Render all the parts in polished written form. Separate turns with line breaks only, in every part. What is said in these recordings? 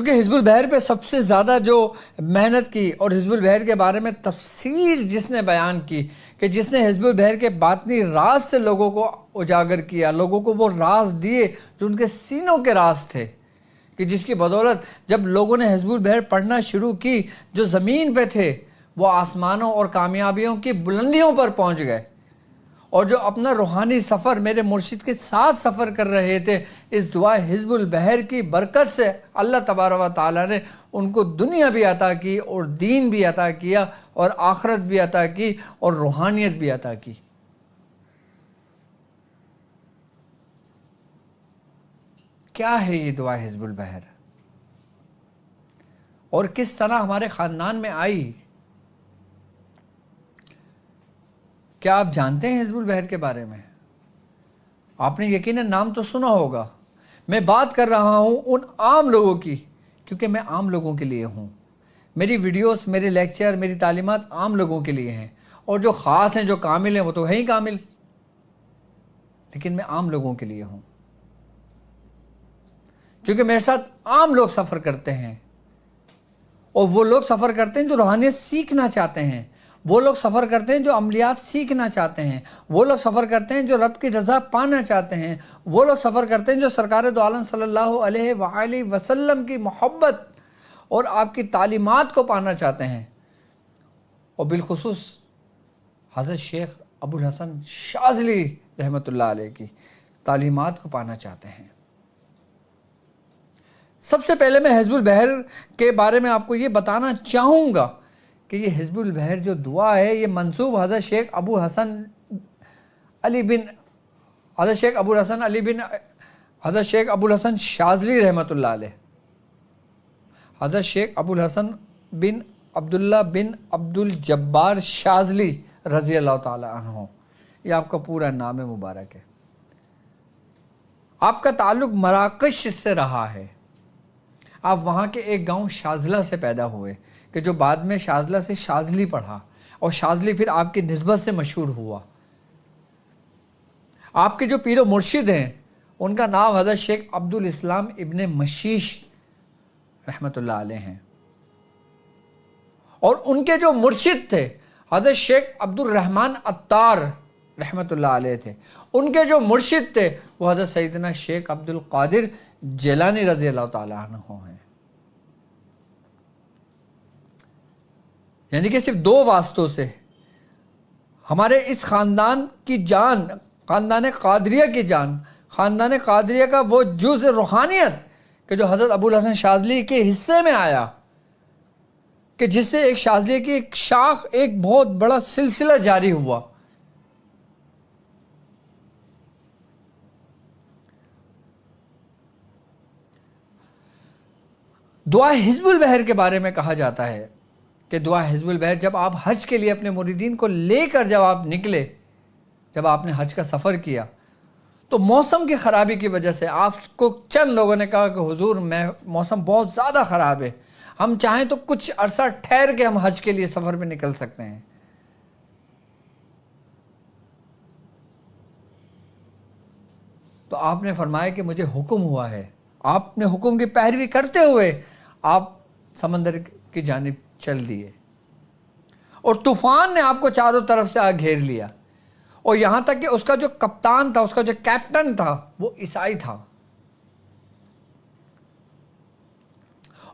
کیونکہ حزب البحر پہ سب سے زیادہ جو محنت کی اور حزب البحر کے بارے میں تفصیل جس نے بیان کی، کہ جس نے حزب البحر کے باطنی راز سے لوگوں کو اجاگر کیا، لوگوں کو وہ راز دیے جو ان کے سینوں کے راز تھے، کہ جس کی بدولت جب لوگوں نے حزب البحر پڑھنا شروع کی، جو زمین پہ تھے وہ آسمانوں اور کامیابیوں کی بلندیوں پر پہنچ گئے، اور جو اپنا روحانی سفر میرے مرشد کے ساتھ سفر کر رہے تھے، اس دعا حزب البحر کی برکت سے اللہ تبارک و تعالیٰ نے ان کو دنیا بھی عطا کی اور دین بھی عطا کیا اور آخرت بھی عطا کی اور روحانیت بھی عطا کی۔ کیا ہے یہ دعا حزب البحر اور کس طرح ہمارے خاندان میں آئی؟ کیا آپ جانتے ہیں حزب البحر کے بارے میں؟ آپ نے یقیناً نام تو سنا ہوگا۔ میں بات کر رہا ہوں ان عام لوگوں کی، کیونکہ میں عام لوگوں کے لیے ہوں۔ میری ویڈیوز، میرے لیکچر، میری تعلیمات عام لوگوں کے لیے ہیں، اور جو خاص ہیں، جو کامل ہیں، وہ تو ہے ہی کامل، لیکن میں عام لوگوں کے لیے ہوں، کیونکہ میرے ساتھ عام لوگ سفر کرتے ہیں، اور وہ لوگ سفر کرتے ہیں جو روحانیت سیکھنا چاہتے ہیں، وہ لوگ سفر کرتے ہیں جو عملیات سیکھنا چاہتے ہیں، وہ لوگ سفر کرتے ہیں جو رب کی رضا پانا چاہتے ہیں، وہ لوگ سفر کرتے ہیں جو سرکار دو عالم صلی اللہ علیہ وآلہ وسلم کی محبت اور آپ کی تعلیمات کو پانا چاہتے ہیں، اور بالخصوص حضرت شیخ ابو الحسن شاذلی رحمۃ اللہ علیہ کی تعلیمات کو پانا چاہتے ہیں۔ سب سے پہلے میں حزب البحر کے بارے میں آپ کو یہ بتانا چاہوں گا کہ یہ حزب البحر جو دعا ہے، یہ منسوب حضرت شیخ ابو الحسن علی بن حضرت شیخ ابو الحسن شاذلی رحمۃ اللہ علیہ، حضرت شیخ ابو الحسن بن عبداللہ بن عبد الجبار شاذلی رضی اللہ تعالی عنہ، یہ آپ کا پورا نام مبارک ہے۔ آپ کا تعلق مراکش سے رہا ہے، آپ وہاں کے ایک گاؤں شاذلہ سے پیدا ہوئے، کہ جو بعد میں شاذلہ سے شاذلی پڑھا، اور شاذلی پھر آپ کی نسبت سے مشہور ہوا۔ آپ کے جو پیر و مرشد ہیں ان کا نام حضرت شیخ عبد الاسلام ابن مشیش رحمۃ اللہ علیہ ہیں، اور ان کے جو مرشد تھے حضرت شیخ عبد الرحمن عطار رحمۃ اللہ علیہ تھے، ان کے جو مرشد تھے وہ حضرت سیدنا شیخ عبد القادر جیلانی رضی اللہ تعالیٰ عنہ ہیں۔ یعنی کہ صرف دو واسطوں سے ہمارے اس خاندان کی جان، خاندان قادریہ کی جان، خاندان قادریہ کا وہ جز روحانیت کہ جو حضرت ابو الحسن شاذلی کے حصے میں آیا، کہ جس سے ایک شاذلی کی ایک شاخ، ایک بہت بڑا سلسلہ جاری ہوا۔ دعا حزب البحر کے بارے میں کہا جاتا ہے کہ دعا حزب البحر، جب آپ حج کے لیے اپنے مریدین کو لے کر جب آپ نکلے، جب آپ نے حج کا سفر کیا، تو موسم کی خرابی کی وجہ سے آپ کو چند لوگوں نے کہا کہ حضور موسم بہت زیادہ خراب ہے، ہم چاہیں تو کچھ عرصہ ٹھہر کے ہم حج کے لیے سفر پہ نکل سکتے ہیں۔ تو آپ نے فرمایا کہ مجھے حکم ہوا ہے۔ آپ نے حکم کی پیروی کرتے ہوئے آپ سمندر کی جانب چل دیے، اور طوفان نے آپ کو چاروں طرف سے آ گھیر لیا، اور یہاں تک کہ اس کا جو کپتان تھا، اس کا جو کیپٹن تھا، وہ عیسائی تھا،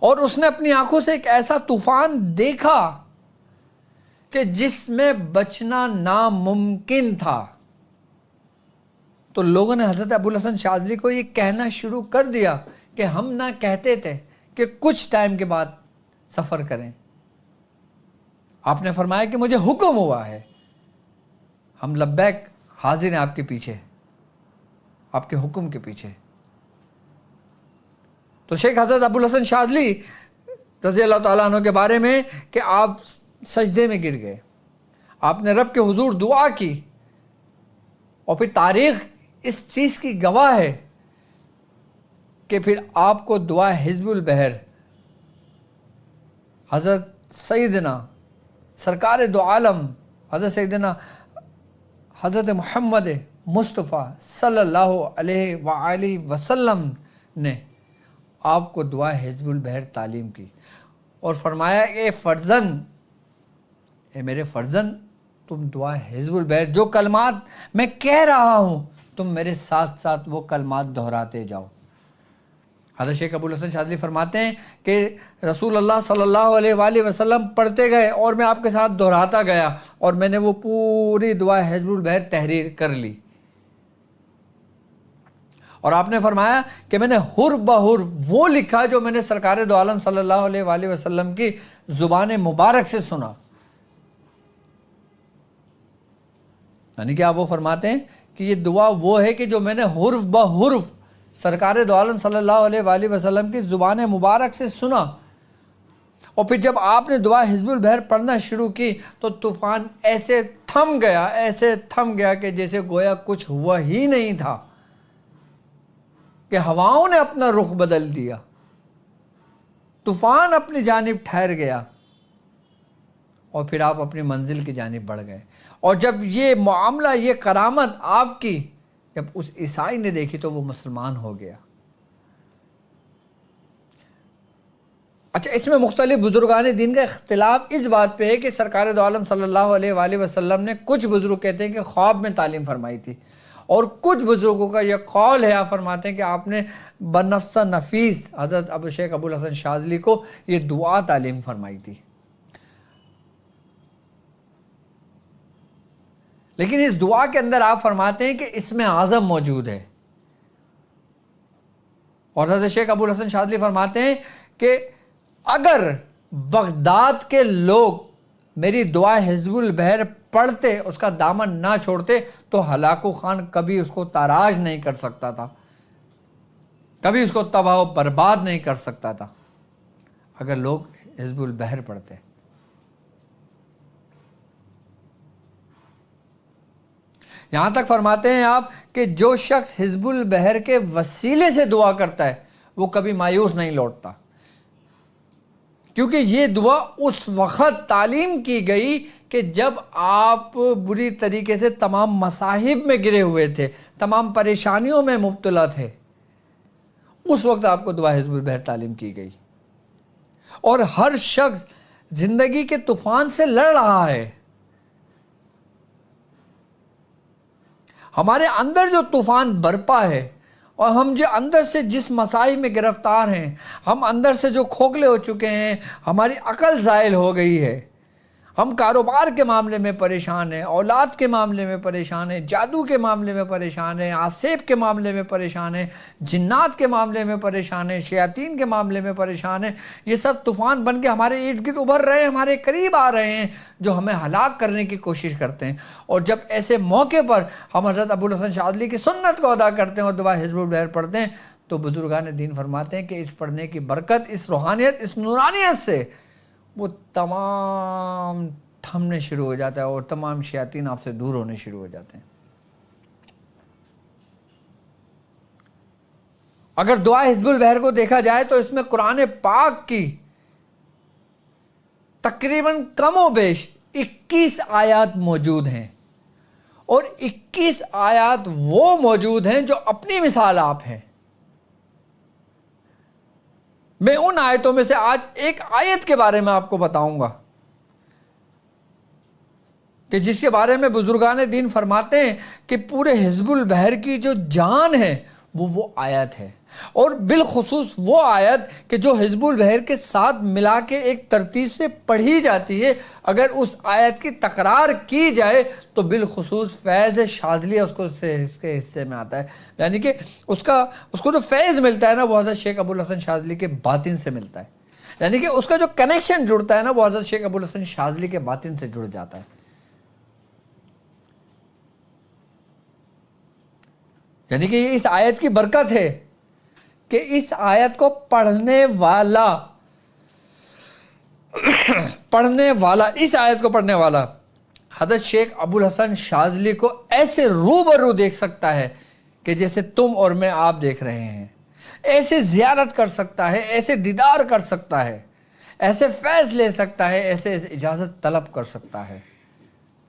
اور اس نے اپنی آنکھوں سے ایک ایسا طوفان دیکھا کہ جس میں بچنا ناممکن تھا۔ تو لوگوں نے حضرت ابو الحسن شاذلی کو یہ کہنا شروع کر دیا کہ ہم نہ کہتے تھے کہ کچھ ٹائم کے بعد سفر کریں، آپ نے فرمایا کہ مجھے حکم ہوا ہے، ہم لبیک حاضر ہیں آپ کے پیچھے، آپ کے حکم کے پیچھے۔ تو شیخ حضرت ابو الحسن شاذلی رضی اللہ تعالیٰ عنہ کے بارے میں کہ آپ سجدے میں گر گئے، آپ نے رب کے حضور دعا کی، اور پھر تاریخ اس چیز کی گواہ ہے کہ پھر آپ کو دعا حزب البحر حضرت سیدنا سرکار دو عالم حضرت سیدنا حضرت محمد مصطفیٰ صلی اللہ علیہ وآلہ وسلم نے آپ کو دعا حزب البحر تعلیم کی اور فرمایا اے فرزند، اے میرے فرزند، تم دعا حزب البحر جو کلمات میں کہہ رہا ہوں تم میرے ساتھ ساتھ وہ کلمات دہراتے جاؤ۔ حضرت شیخ ابوالحسن شاذلی فرماتے ہیں کہ رسول اللہ صلی اللہ علیہ وآلہ وسلم پڑھتے گئے اور میں آپ کے ساتھ دہراتا گیا اور میں نے وہ پوری دعا حزب البحر تحریر کر لی، اور آپ نے فرمایا کہ میں نے حرف بحرف وہ لکھا جو میں نے سرکار دو عالم صلی اللہ علیہ وآلہ وسلم کی زبان مبارک سے سنا۔ یعنی کہ آپ وہ فرماتے ہیں کہ یہ دعا وہ ہے کہ جو میں نے حرف بحرف سرکار دو عالم صلی اللہ علیہ وآلہ وسلم کی زبان مبارک سے سنا، اور پھر جب آپ نے دعا حزب البحر پڑھنا شروع کی تو طوفان ایسے تھم گیا کہ جیسے گویا کچھ ہوا ہی نہیں تھا، کہ ہواؤں نے اپنا رخ بدل دیا، طوفان اپنی جانب ٹھہر گیا اور پھر آپ اپنی منزل کی جانب بڑھ گئے۔ اور جب یہ معاملہ، یہ کرامت آپ کی جب اس عیسائی نے دیکھی تو وہ مسلمان ہو گیا۔ اچھا، اس میں مختلف بزرگان دین کا اختلاف اس بات پہ ہے کہ سرکار دو عالم صلی اللہ علیہ وآلہ وسلم نے، کچھ بزرگ کہتے ہیں کہ خواب میں تعلیم فرمائی تھی، اور کچھ بزرگوں کا یہ قول ہے، آپ فرماتے ہیں کہ آپ نے بنفس نفیس حضرت ابو شیخ ابوالحسن شاذلی کو یہ دعا تعلیم فرمائی تھی۔ لیکن اس دعا کے اندر آپ فرماتے ہیں کہ اسم اعظم موجود ہے، اور حضرت شیخ ابوالحسن شاذلی فرماتے ہیں کہ اگر بغداد کے لوگ میری دعا حزب البحر پڑھتے، اس کا دامن نہ چھوڑتے، تو ہلاکو خان کبھی اس کو تاراج نہیں کر سکتا تھا، کبھی اس کو تباہ و برباد نہیں کر سکتا تھا، اگر لوگ حزب البحر پڑھتے۔ یہاں تک فرماتے ہیں آپ کہ جو شخص حزب البحر کے وسیلے سے دعا کرتا ہے وہ کبھی مایوس نہیں لوٹتا، کیونکہ یہ دعا اس وقت تعلیم کی گئی کہ جب آپ بری طریقے سے تمام مصائب میں گرے ہوئے تھے، تمام پریشانیوں میں مبتلا تھے، اس وقت آپ کو دعا حزب البحر تعلیم کی گئی۔ اور ہر شخص زندگی کے طوفان سے لڑ رہا ہے، ہمارے اندر جو طوفان برپا ہے اور ہم جو اندر سے جس مصائب میں گرفتار ہیں، ہم اندر سے جو کھوکھلے ہو چکے ہیں، ہماری عقل زائل ہو گئی ہے، ہم کاروبار کے معاملے میں پریشان ہیں، اولاد کے معاملے میں پریشان ہیں، جادو کے معاملے میں پریشان ہیں، آسیب کے معاملے میں پریشان ہیں، جنات کے معاملے میں پریشان ہیں، شیاطین کے معاملے میں پریشان ہیں، یہ سب طوفان بن کے ہمارے ارد گرد ابھر رہے ہیں، ہمارے قریب آ رہے ہیں، جو ہمیں ہلاک کرنے کی کوشش کرتے ہیں۔ اور جب ایسے موقع پر ہم حضرت ابوالحسن شاذلی کی سنت کو ادا کرتے ہیں اور دعا حزب البحر پڑھتے ہیں تو بزرگان دین فرماتے ہیں کہ اس پڑھنے کی برکت، اس روحانیت، اس نورانیت سے وہ تمام تھمنے شروع ہو جاتا ہے اور تمام شیاطین آپ سے دور ہونے شروع ہو جاتے ہیں۔ اگر دعا حزب البحر کو دیکھا جائے تو اس میں قرآن پاک کی تقریباً کم و بیش 21 آیات موجود ہیں، اور 21 آیات وہ موجود ہیں جو اپنی مثال آپ ہیں۔ میں ان آیتوں میں سے آج ایک آیت کے بارے میں آپ کو بتاؤں گا کہ جس کے بارے میں بزرگان دین فرماتے ہیں کہ پورے حزب البحر کی جو جان ہے وہ آیت ہے، اور بالخصوص وہ آیت کہ جو حزب البحر کے ساتھ ملا کے ایک ترتیب سے پڑھی جاتی ہے، اگر اس آیت کی تکرار کی جائے تو بالخصوص فیض شاذلی اس کے حصے میں آتا ہے، یعنی کہ اس کو جو فیض ملتا ہے نا وہ حضرت شیخ ابوالحسن شاذلی کے باطن سے ملتا ہے، یعنی کہ اس کا جو کنیکشن جڑتا ہے نا وہ حضرت شیخ ابوالحسن شاذلی کے باطن سے جڑ جاتا ہے۔ یعنی کہ یہ اس آیت کی برکت ہے کہ اس آیت کو پڑھنے والا حضرت شیخ ابوالحسن شاذلی کو ایسے روبرو دیکھ سکتا ہے کہ جیسے تم اور میں آپ دیکھ رہے ہیں، ایسے زیارت کر سکتا ہے، ایسے دیدار کر سکتا ہے، ایسے فیض لے سکتا ہے، ایسے اجازت طلب کر سکتا ہے،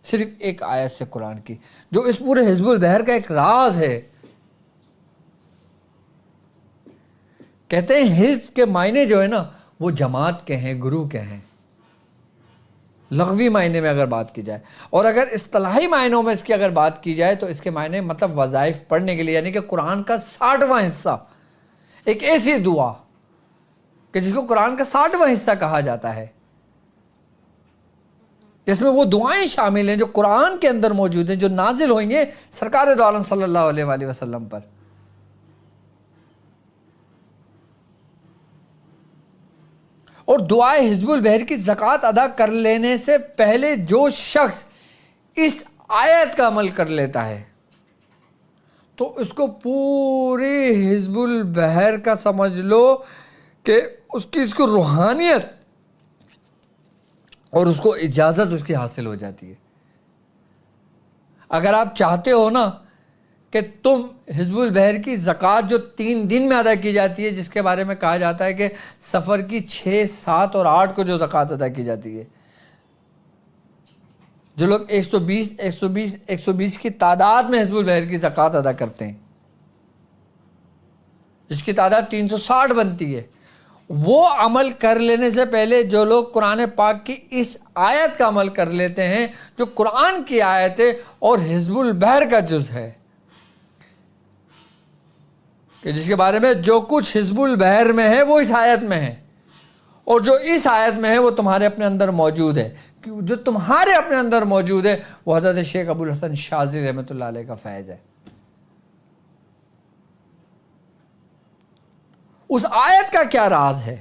صرف ایک آیت سے قرآن کی، جو اس پورے حزب البحر کا ایک راز ہے کہتے ہیں حزب کے معنی جو ہے نا وہ جماعت کے ہیں، گروہ کے ہیں، لغوی معنی میں اگر بات کی جائے. اور اگر اصطلاحی معنوں میں اس کی اگر بات کی جائے تو اس کے معنی مطلب وظائف پڑھنے کے لیے، یعنی کہ قرآن کا 60واں حصہ، ایک ایسی دعا کہ جس کو قرآن کا 60واں حصہ کہا جاتا ہے، جس میں وہ دعائیں شامل ہیں جو قرآن کے اندر موجود ہیں، جو نازل ہوئی ہیں سرکار دو عالم صلی اللہ علیہ وآلہ وسلم پر. اور دعائے حزب البحر کی زکوٰۃ ادا کر لینے سے پہلے جو شخص اس آیت کا عمل کر لیتا ہے تو اس کو پوری حزب البحر کا سمجھ لو کہ اس کو روحانیت اور اس کو اجازت اس کی حاصل ہو جاتی ہے. اگر آپ چاہتے ہو نا کہ تم حزب البحر کی زکوٰۃ جو 3 دن میں ادا کی جاتی ہے، جس کے بارے میں کہا جاتا ہے کہ سفر کی 6، 7 اور 8 کو جو زکوٰۃ ادا کی جاتی ہے، جو لوگ 120 کی تعداد میں حزب البحر کی زکوٰۃ ادا کرتے ہیں، جس کی تعداد 360 بنتی ہے، وہ عمل کر لینے سے پہلے جو لوگ قرآن پاک کی اس آیت کا عمل کر لیتے ہیں جو قرآن کی آیت ہے اور حزب البحر کا جز ہے، کہ جس کے بارے میں جو کچھ حزب البحر میں ہے وہ اس آیت میں ہے، اور جو اس آیت میں ہے وہ تمہارے اپنے اندر موجود ہے. جو تمہارے اپنے اندر موجود ہے وہ حضرت شیخ ابو الحسن شاذلی رحمۃ اللہ علیہ کا فیض ہے. اس آیت کا کیا راز ہے؟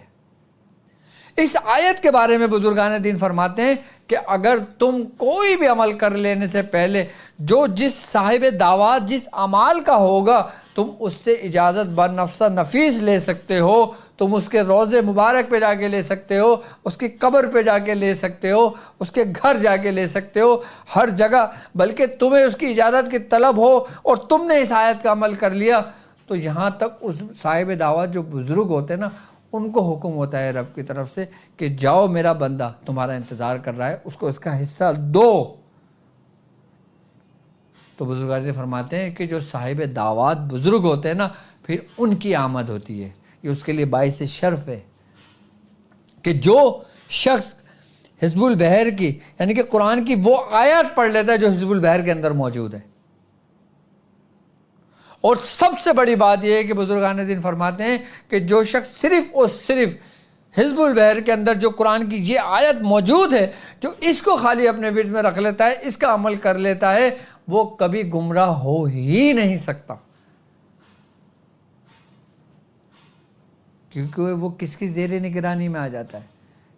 اس آیت کے بارے میں بزرگان دین فرماتے ہیں کہ اگر تم کوئی بھی عمل کر لینے سے پہلے جو جس صاحب دعوات جس عمال کا ہوگا تم اس سے اجازت بنفس نفیس لے سکتے ہو، تم اس کے روضے مبارک پہ جا کے لے سکتے ہو، اس کی قبر پہ جا کے لے سکتے ہو، اس کے گھر جا کے لے سکتے ہو، ہر جگہ، بلکہ تمہیں اس کی اجازت کی طلب ہو اور تم نے اس آیت کا عمل کر لیا تو یہاں تک اس صاحب دعوت جو بزرگ ہوتے ہیں نا ان کو حکم ہوتا ہے رب کی طرف سے کہ جاؤ میرا بندہ تمہارا انتظار کر رہا ہے، اس کو اس کا حصہ دو. تو بزرگان فرماتے ہیں کہ جو صاحب دعوات بزرگ ہوتے ہیں نا پھر ان کی آمد ہوتی ہے، یہ اس کے لیے باعث شرف ہے کہ جو شخص حزب البحر کی یعنی کہ قرآن کی وہ آیات پڑھ لیتا ہے جو حزب البحر کے اندر موجود ہے. اور سب سے بڑی بات یہ ہے کہ بزرگان دین فرماتے ہیں کہ جو شخص صرف اور صرف حزب البحر کے اندر جو قرآن کی یہ آیت موجود ہے جو اس کو خالی اپنے ورد میں رکھ لیتا ہے، اس کا عمل کر لیتا ہے، وہ کبھی گمراہ ہو ہی نہیں سکتا. کیونکہ وہ کس کی زیر نگرانی میں آ جاتا ہے،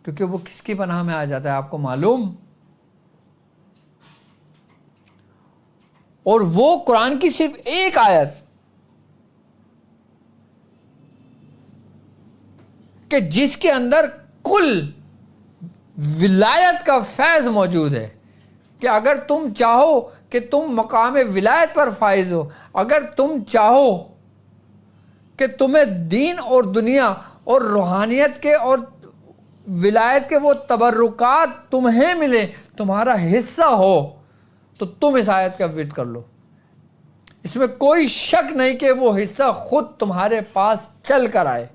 کیونکہ وہ کس کی پناہ میں آ جاتا ہے آپ کو معلوم. اور وہ قرآن کی صرف ایک آیت کہ جس کے اندر کل ولایت کا فیض موجود ہے، کہ اگر تم چاہو کہ تم مقام ولایت پر فائز ہو، اگر تم چاہو کہ تمہیں دین اور دنیا اور روحانیت کے اور ولایت کے وہ تبرکات تمہیں ملے، تمہارا حصہ ہو، تو تم اس آیت کا ورد کر لو. اس میں کوئی شک نہیں کہ وہ حصہ خود تمہارے پاس چل کر آئے.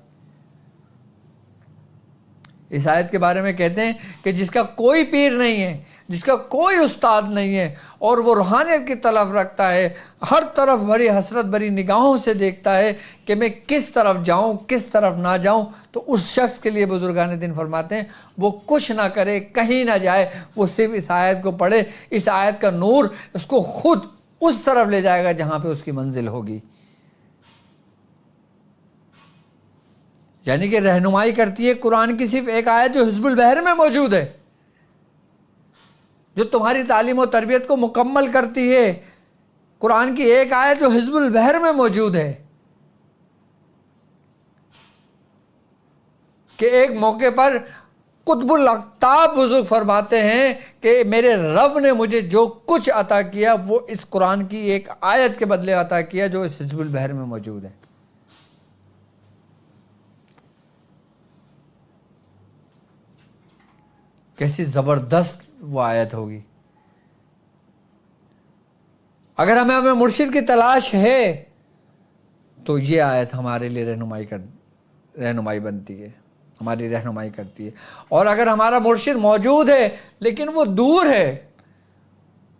اس آیت کے بارے میں کہتے ہیں کہ جس کا کوئی پیر نہیں ہے، جس کا کوئی استاد نہیں ہے اور وہ روحانیت کی طلب رکھتا ہے، ہر طرف بڑی حسرت بری نگاہوں سے دیکھتا ہے کہ میں کس طرف جاؤں کس طرف نہ جاؤں، تو اس شخص کے لیے بزرگان دین فرماتے ہیں وہ کچھ نہ کرے، کہیں نہ جائے، وہ صرف اس آیت کو پڑھے، اس آیت کا نور اس کو خود اس طرف لے جائے گا جہاں پہ اس کی منزل ہوگی. یعنی کہ رہنمائی کرتی ہے قرآن کی صرف ایک آیت جو حزب البحر میں موجود ہے، جو تمہاری تعلیم و تربیت کو مکمل کرتی ہے. قرآن کی ایک آیت جو حزب البحر میں موجود ہے کہ ایک موقع پر قطب الاقطاب بزرگ فرماتے ہیں کہ میرے رب نے مجھے جو کچھ عطا کیا وہ اس قرآن کی ایک آیت کے بدلے عطا کیا جو اس حزب البحر میں موجود ہے. کیسی زبردست وہ آیت ہوگی. اگر ہمیں مرشد کی تلاش ہے تو یہ آیت ہمارے لیے رہنمائی رہنمائی بنتی ہے، ہماری رہنمائی کرتی ہے۔ اور اگر ہمارا مرشد موجود ہے لیکن وہ دور ہے،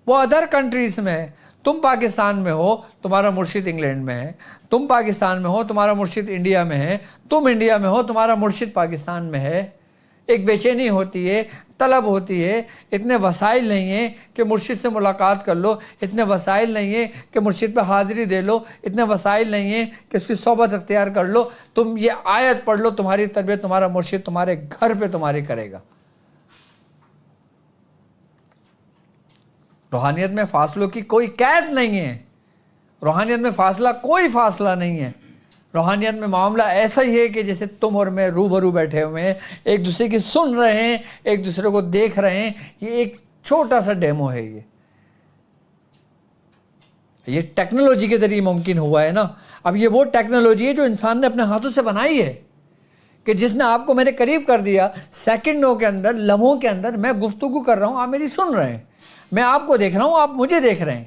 وہ ادر کنٹریز میں ہے، تم پاکستان میں ہو تمہارا مرشد انگلینڈ میں ہے، تم پاکستان میں ہو تمہارا مرشد انڈیا میں ہے، تم انڈیا میں ہو تمہارا مرشد پاکستان میں ہے، ایک بے چینی ہوتی ہے، طلب ہوتی ہے، اتنے وسائل نہیں ہیں کہ مرشد سے ملاقات کر لو، اتنے وسائل نہیں ہیں کہ مرشد پہ حاضری دے لو، اتنے وسائل نہیں ہیں کہ اس کی صحبت اختیار کر لو۔ تم یہ آیت پڑھ لو، تمہاری تربیت تمہارا مرشد تمہارے گھر پہ تمہاری کرے گا۔ روحانیت میں فاصلوں کی کوئی قید نہیں ہے، روحانیت میں کوئی فاصلہ نہیں ہے۔ روحانیت میں معاملہ ایسا ہی ہے کہ جیسے تم اور میں روبرو بیٹھے ہوئے ہیں، ایک دوسرے کی سن رہے ہیں، ایک دوسرے کو دیکھ رہے ہیں۔ یہ ایک چھوٹا سا ڈیمو ہے۔ یہ ٹیکنالوجی کے ذریعے ممکن ہوا ہے نا۔ اب یہ وہ ٹیکنالوجی ہے جو انسان نے اپنے ہاتھوں سے بنائی ہے، کہ جس نے آپ کو میرے قریب کر دیا۔ سیکنڈوں کے اندر، لمحوں کے اندر میں گفتگو کر رہا ہوں، آپ میری سن رہے ہیں، میں آپ کو دیکھ رہا ہوں، آپ مجھے دیکھ رہے ہیں۔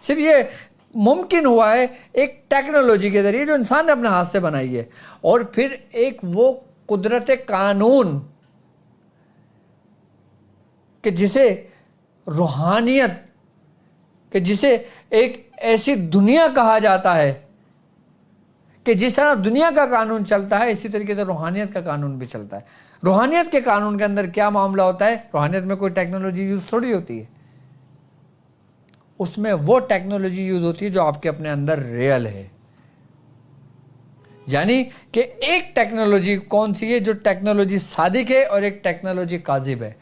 صرف یہ ممکن ہوا ہے ایک ٹیکنالوجی کے ذریعے جو انسان نے اپنے ہاتھ سے بنائی ہے۔ اور پھر ایک وہ قدرت قانون کہ جسے روحانیت، کہ جسے ایک ایسی دنیا کہا جاتا ہے کہ جس طرح دنیا کا قانون چلتا ہے اسی طریقے سے روحانیت کا قانون بھی چلتا ہے۔ روحانیت کے قانون کے اندر کیا معاملہ ہوتا ہے؟ روحانیت میں کوئی ٹیکنالوجی یوز تھوڑی ہوتی ہے، اس میں وہ ٹیکنالوجی یوز ہوتی ہے جو آپ کے اپنے اندر ریئل ہے۔ یعنی کہ ایک ٹیکنالوجی کون سی ہے؟ جو ٹیکنالوجی صادق ہے، اور ایک ٹیکنالوجی کاذب ہے۔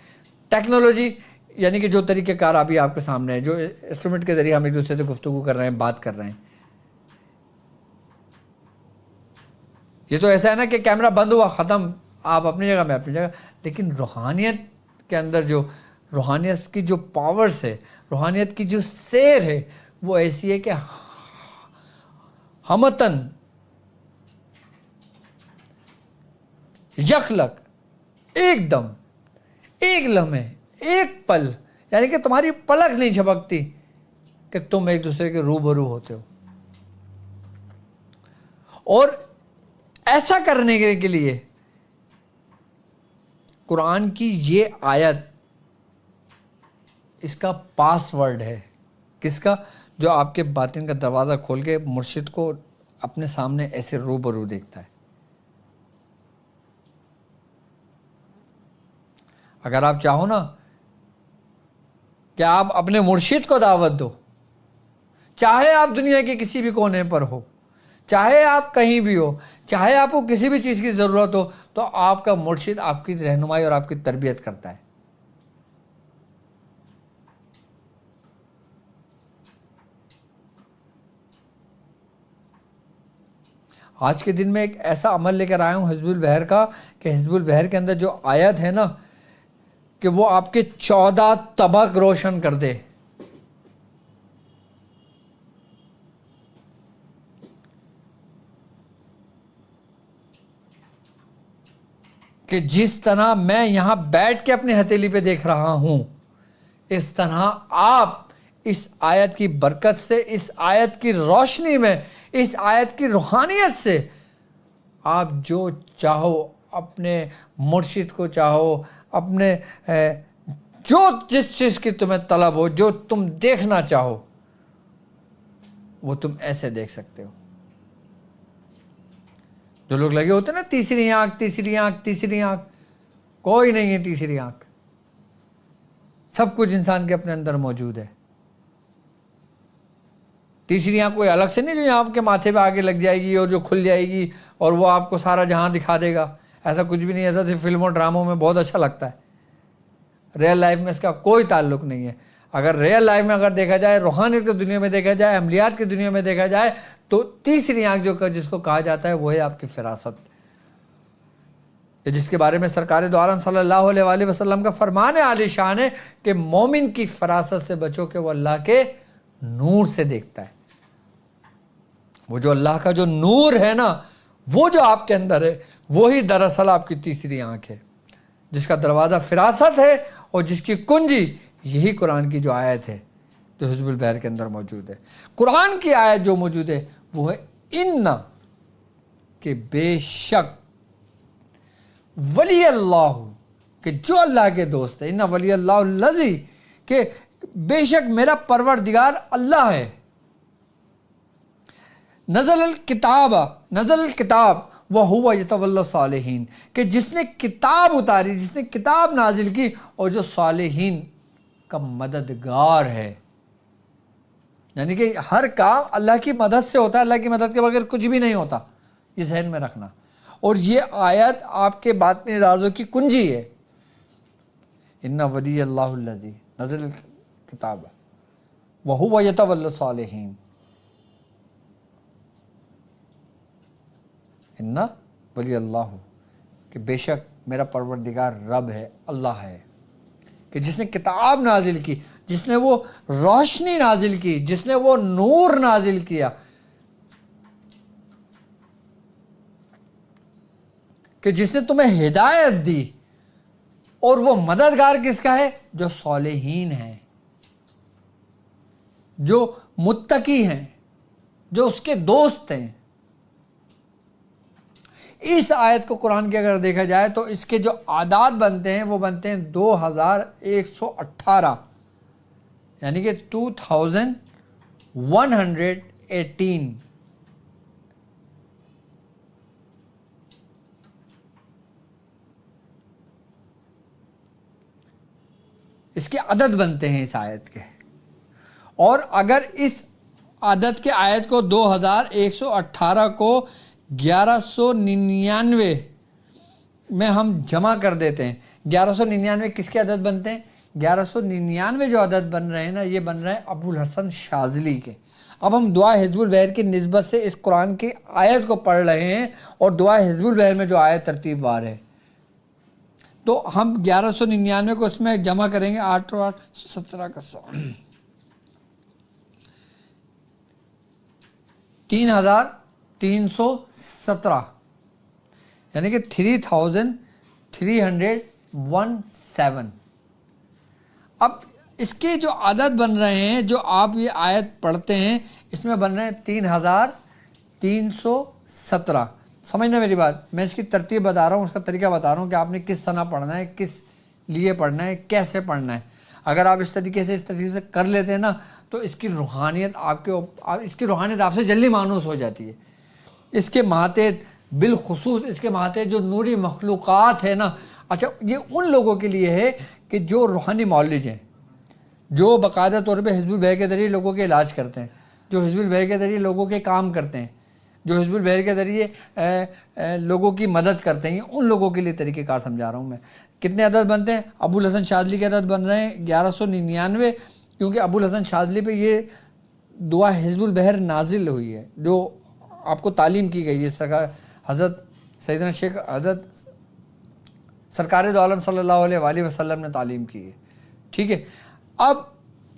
ٹیکنالوجی یعنی کہ جو طریقہ کار ابھی آپ کے سامنے ہے، جو انسٹرومنٹ کے ذریعے ہم ایک دوسرے سے گفتگو کر رہے ہیں، بات کر رہے ہیں۔ یہ تو ایسا ہے نا کہ کیمرہ بند ہوا، ختم، آپ اپنی جگہ میں اپنی جگہ۔ لیکن روحانیت کے اندر جو روحانیت کی جو پاورز ہے، روحانیت کی جو سیر ہے، وہ ایسی ہے کہ ہمتن یخلق، ایک دم، ایک لمحے، ایک پل، یعنی کہ تمہاری پلک نہیں جھپکتی کہ تم ایک دوسرے کے روبرو ہوتے ہو۔ اور ایسا کرنے کے لیے قرآن کی یہ آیت اس کا پاس ورڈ ہے۔ کس کا؟ جو آپ کے باطن کا دروازہ کھول کے مرشد کو اپنے سامنے ایسے روبرو دیکھتا ہے۔ اگر آپ چاہو نا کہ آپ اپنے مرشد کو دعوت دو، چاہے آپ دنیا کے کسی بھی کونے پر ہو، چاہے آپ کہیں بھی ہو، چاہے آپ کو کسی بھی چیز کی ضرورت ہو، تو آپ کا مرشد آپ کی رہنمائی اور آپ کی تربیت کرتا ہے۔ آج کے دن میں ایک ایسا عمل لے کر آیا ہوں حزب البحر کا، کہ حزب البحر کے اندر جو آیت ہے نا، کہ وہ آپ کے 14 طبق روشن کر دے۔ کہ جس طرح میں یہاں بیٹھ کے اپنی ہتھیلی پہ دیکھ رہا ہوں، اس طرح آپ اس آیت کی برکت سے، اس آیت کی روشنی میں، اس آیت کی روحانیت سے آپ جو چاہو، اپنے مرشد کو چاہو، اپنے جو جس چیز کی تمہیں طلب ہو، جو تم دیکھنا چاہو، وہ تم ایسے دیکھ سکتے ہو۔ جو لوگ لگے ہوتے ہیں نا تیسری آنکھ، تیسری آنکھ، تیسری آنکھ، کوئی نہیں ہے تیسری آنکھ۔ سب کچھ انسان کے اپنے اندر موجود ہے۔ تیسری آنکھ کوئی الگ سے نہیں جو آپ کے ماتھے پہ آگے لگ جائے گی اور جو کھل جائے گی اور وہ آپ کو سارا جہاں دکھا دے گا، ایسا کچھ بھی نہیں۔ ایسا صرف فلموں ڈراموں میں بہت اچھا لگتا ہے، ریئل لائف میں اس کا کوئی تعلق نہیں ہے۔ اگر ریئل لائف میں اگر دیکھا جائے، روحانیت کی دنیا میں دیکھا جائے، عملیات کی دنیا میں دیکھا جائے، تو تیسری آنکھ جو جس کو کہا جاتا ہے وہ ہے آپ کی فراست، جس کے بارے میں سرکار دو عالم صلی اللہ علیہ وآلہ وسلم کا فرمان عالی شان ہے کہ مومن کی فراست سے بچو کہ وہ اللہ کے نور سے دیکھتا ہے۔ وہ جو اللہ کا جو نور ہے نا، وہ جو آپ کے اندر ہے، وہی دراصل آپ کی تیسری آنکھ ہے، جس کا دروازہ فراست ہے اور جس کی کنجی یہی قرآن کی جو آیت ہے جو حزب البحر کے اندر موجود ہے۔ قرآن کی آیت جو موجود ہے وہ ہے ان کہ بے شک ولی اللہ کہ جو اللہ کے دوست ہے، ان ولی اللہ الذی کہ بے شک میرا پروردگار اللہ ہے، نزل الکتاب وَهُوَ يَتَوَلَّى الصَّالِحِينَ کہ جس نے کتاب اتاری، جس نے کتاب نازل کی اور جو صالحین کا مددگار ہے، یعنی کہ ہر کام اللہ کی مدد سے ہوتا ہے، اللہ کی مدد کے بغیر کچھ بھی نہیں ہوتا، یہ ذہن میں رکھنا۔ اور یہ آیت آپ کے باطنی رازوں کی کنجی ہے۔ ان ولی اللہ الذی نزل الکتاب وَهُوَ يَتَوَلَّى الصَّالِحِينَ، ان ولی اللہ کہ بے شک میرا پروردگار رب ہے، اللہ ہے، کہ جس نے کتاب نازل کی، جس نے وہ روشنی نازل کی، جس نے وہ نور نازل کیا، کہ جس نے تمہیں ہدایت دی، اور وہ مددگار کس کا ہے؟ جو صالحین ہیں، جو متقی ہیں، جو اس کے دوست ہیں۔ اس آیت کو قرآن کے اگر دیکھا جائے تو اس کے جو اعداد بنتے ہیں وہ بنتے ہیں 2118، یعنی کہ 2118۔ اس کے عدد بنتے ہیں اس آیت کے، اور اگر اس عدد کے آیت کو 2118 کو 1199 میں ہم جمع کر دیتے ہیں، 1199 کس کے عدد بنتے ہیں؟ 1199 جو عدد بن رہے ہیں نا، یہ بن رہے ہیں ابو الحسن شاذلی کے۔ اب ہم دعا حزب البحر کی نسبت سے اس قرآن کی آیت کو پڑھ رہے ہیں، اور دعا حزب البحر میں جو آیت ترتیب وار ہے، تو ہم 1199 کو اس میں جمع کریں گے، 8 اور 8 17 کا 3317، یعنی کہ 3317۔ اب اس کے جو عدد بن رہے ہیں، جو آپ یہ آیت پڑھتے ہیں، اس میں بن رہے ہیں 3317۔ سمجھنا میری بات، میں اس کی ترتیب بتا رہا ہوں، اس کا طریقہ بتا رہا ہوں کہ آپ نے کس طرح پڑھنا ہے، کس لیے پڑھنا ہے، کیسے پڑھنا ہے۔ اگر آپ اس طریقے سے کر لیتے ہیں نا، تو اس کی روحانیت آپ سے جلدی مانوس ہو جاتی ہے۔ اس کے ماتحت بالخصوص اس کے ماتحت جو نوری مخلوقات ہے نا، اچھا یہ ان لوگوں کے لیے ہے کہ جو روحانی معالج ہیں، جو باقاعدہ طور پہ حزب البحر کے ذریعے لوگوں کے علاج کرتے ہیں، جو حزب البحر کے ذریعے لوگوں کے کام کرتے ہیں، جو حزب البحر کے ذریعے لوگوں کی مدد کرتے ہیں، ان لوگوں کے لیے طریقہ کار سمجھا رہا ہوں میں۔ کتنے عدد بنتے ہیں؟ ابو الحسن شاذلی کے عدد بن رہے ہیں 1199، کیونکہ ابو الحسن شاذلی پہ یہ دعا حزب البحر نازل ہوئی ہے، جو آپ کو تعلیم کی گئی ہے، حضرت سیدنا شیخ حضرت سرکار دو عالم صلی اللہ علیہ وآلہ وسلم نے تعلیم کی ہے، ٹھیک ہے۔ اب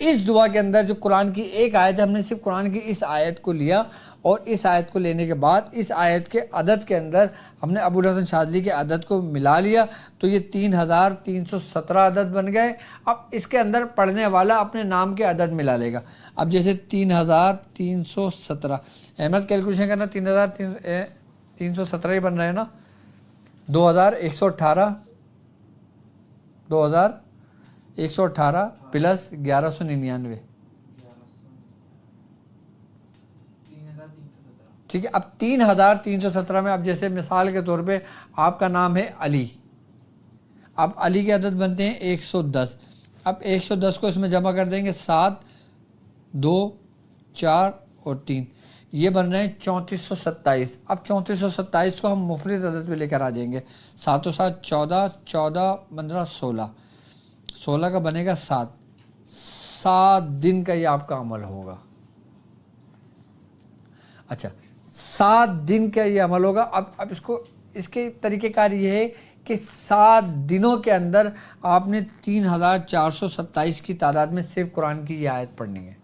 اس دعا کے اندر جو قرآن کی ایک آیت ہے، ہم نے صرف قرآن کی اس آیت کو لیا، اور اس آیت کو لینے کے بعد اس آیت کے عدد کے اندر ہم نے ابو الحسن شاذلی کے عدد کو ملا لیا، تو یہ 3317 عدد بن گئے۔ اب اس کے اندر پڑھنے والا اپنے نام کے عدد ملا لے گا۔ اب جیسے 3317 احمد کیلکولیشن کرنا، 3317 ہی بن رہے ہیں نا، 2118 پلس 1199، ٹھیک ہے۔ اب 3317 میں اب جیسے مثال کے طور پہ آپ کا نام ہے علی، اب علی کے عدد بنتے ہیں 110۔ اب 110 کو اس میں جمع کر دیں گے، 7 2 4 اور 3، یہ بن رہے ہیں 3427۔ اب 3427 کو ہم مفرد عدد پہ لے کر آ جائیں گے، 7 و 7 14، 14 15 16 کا بنے گا 7 دن کا یہ آپ کا عمل ہوگا۔ اچھا 7 دن کا یہ عمل ہوگا۔ اب اس کے طریقہ کار یہ ہے کہ 7 دنوں کے اندر آپ نے 3427 کی تعداد میں صرف قرآن کی یہ آیت پڑھنی ہے۔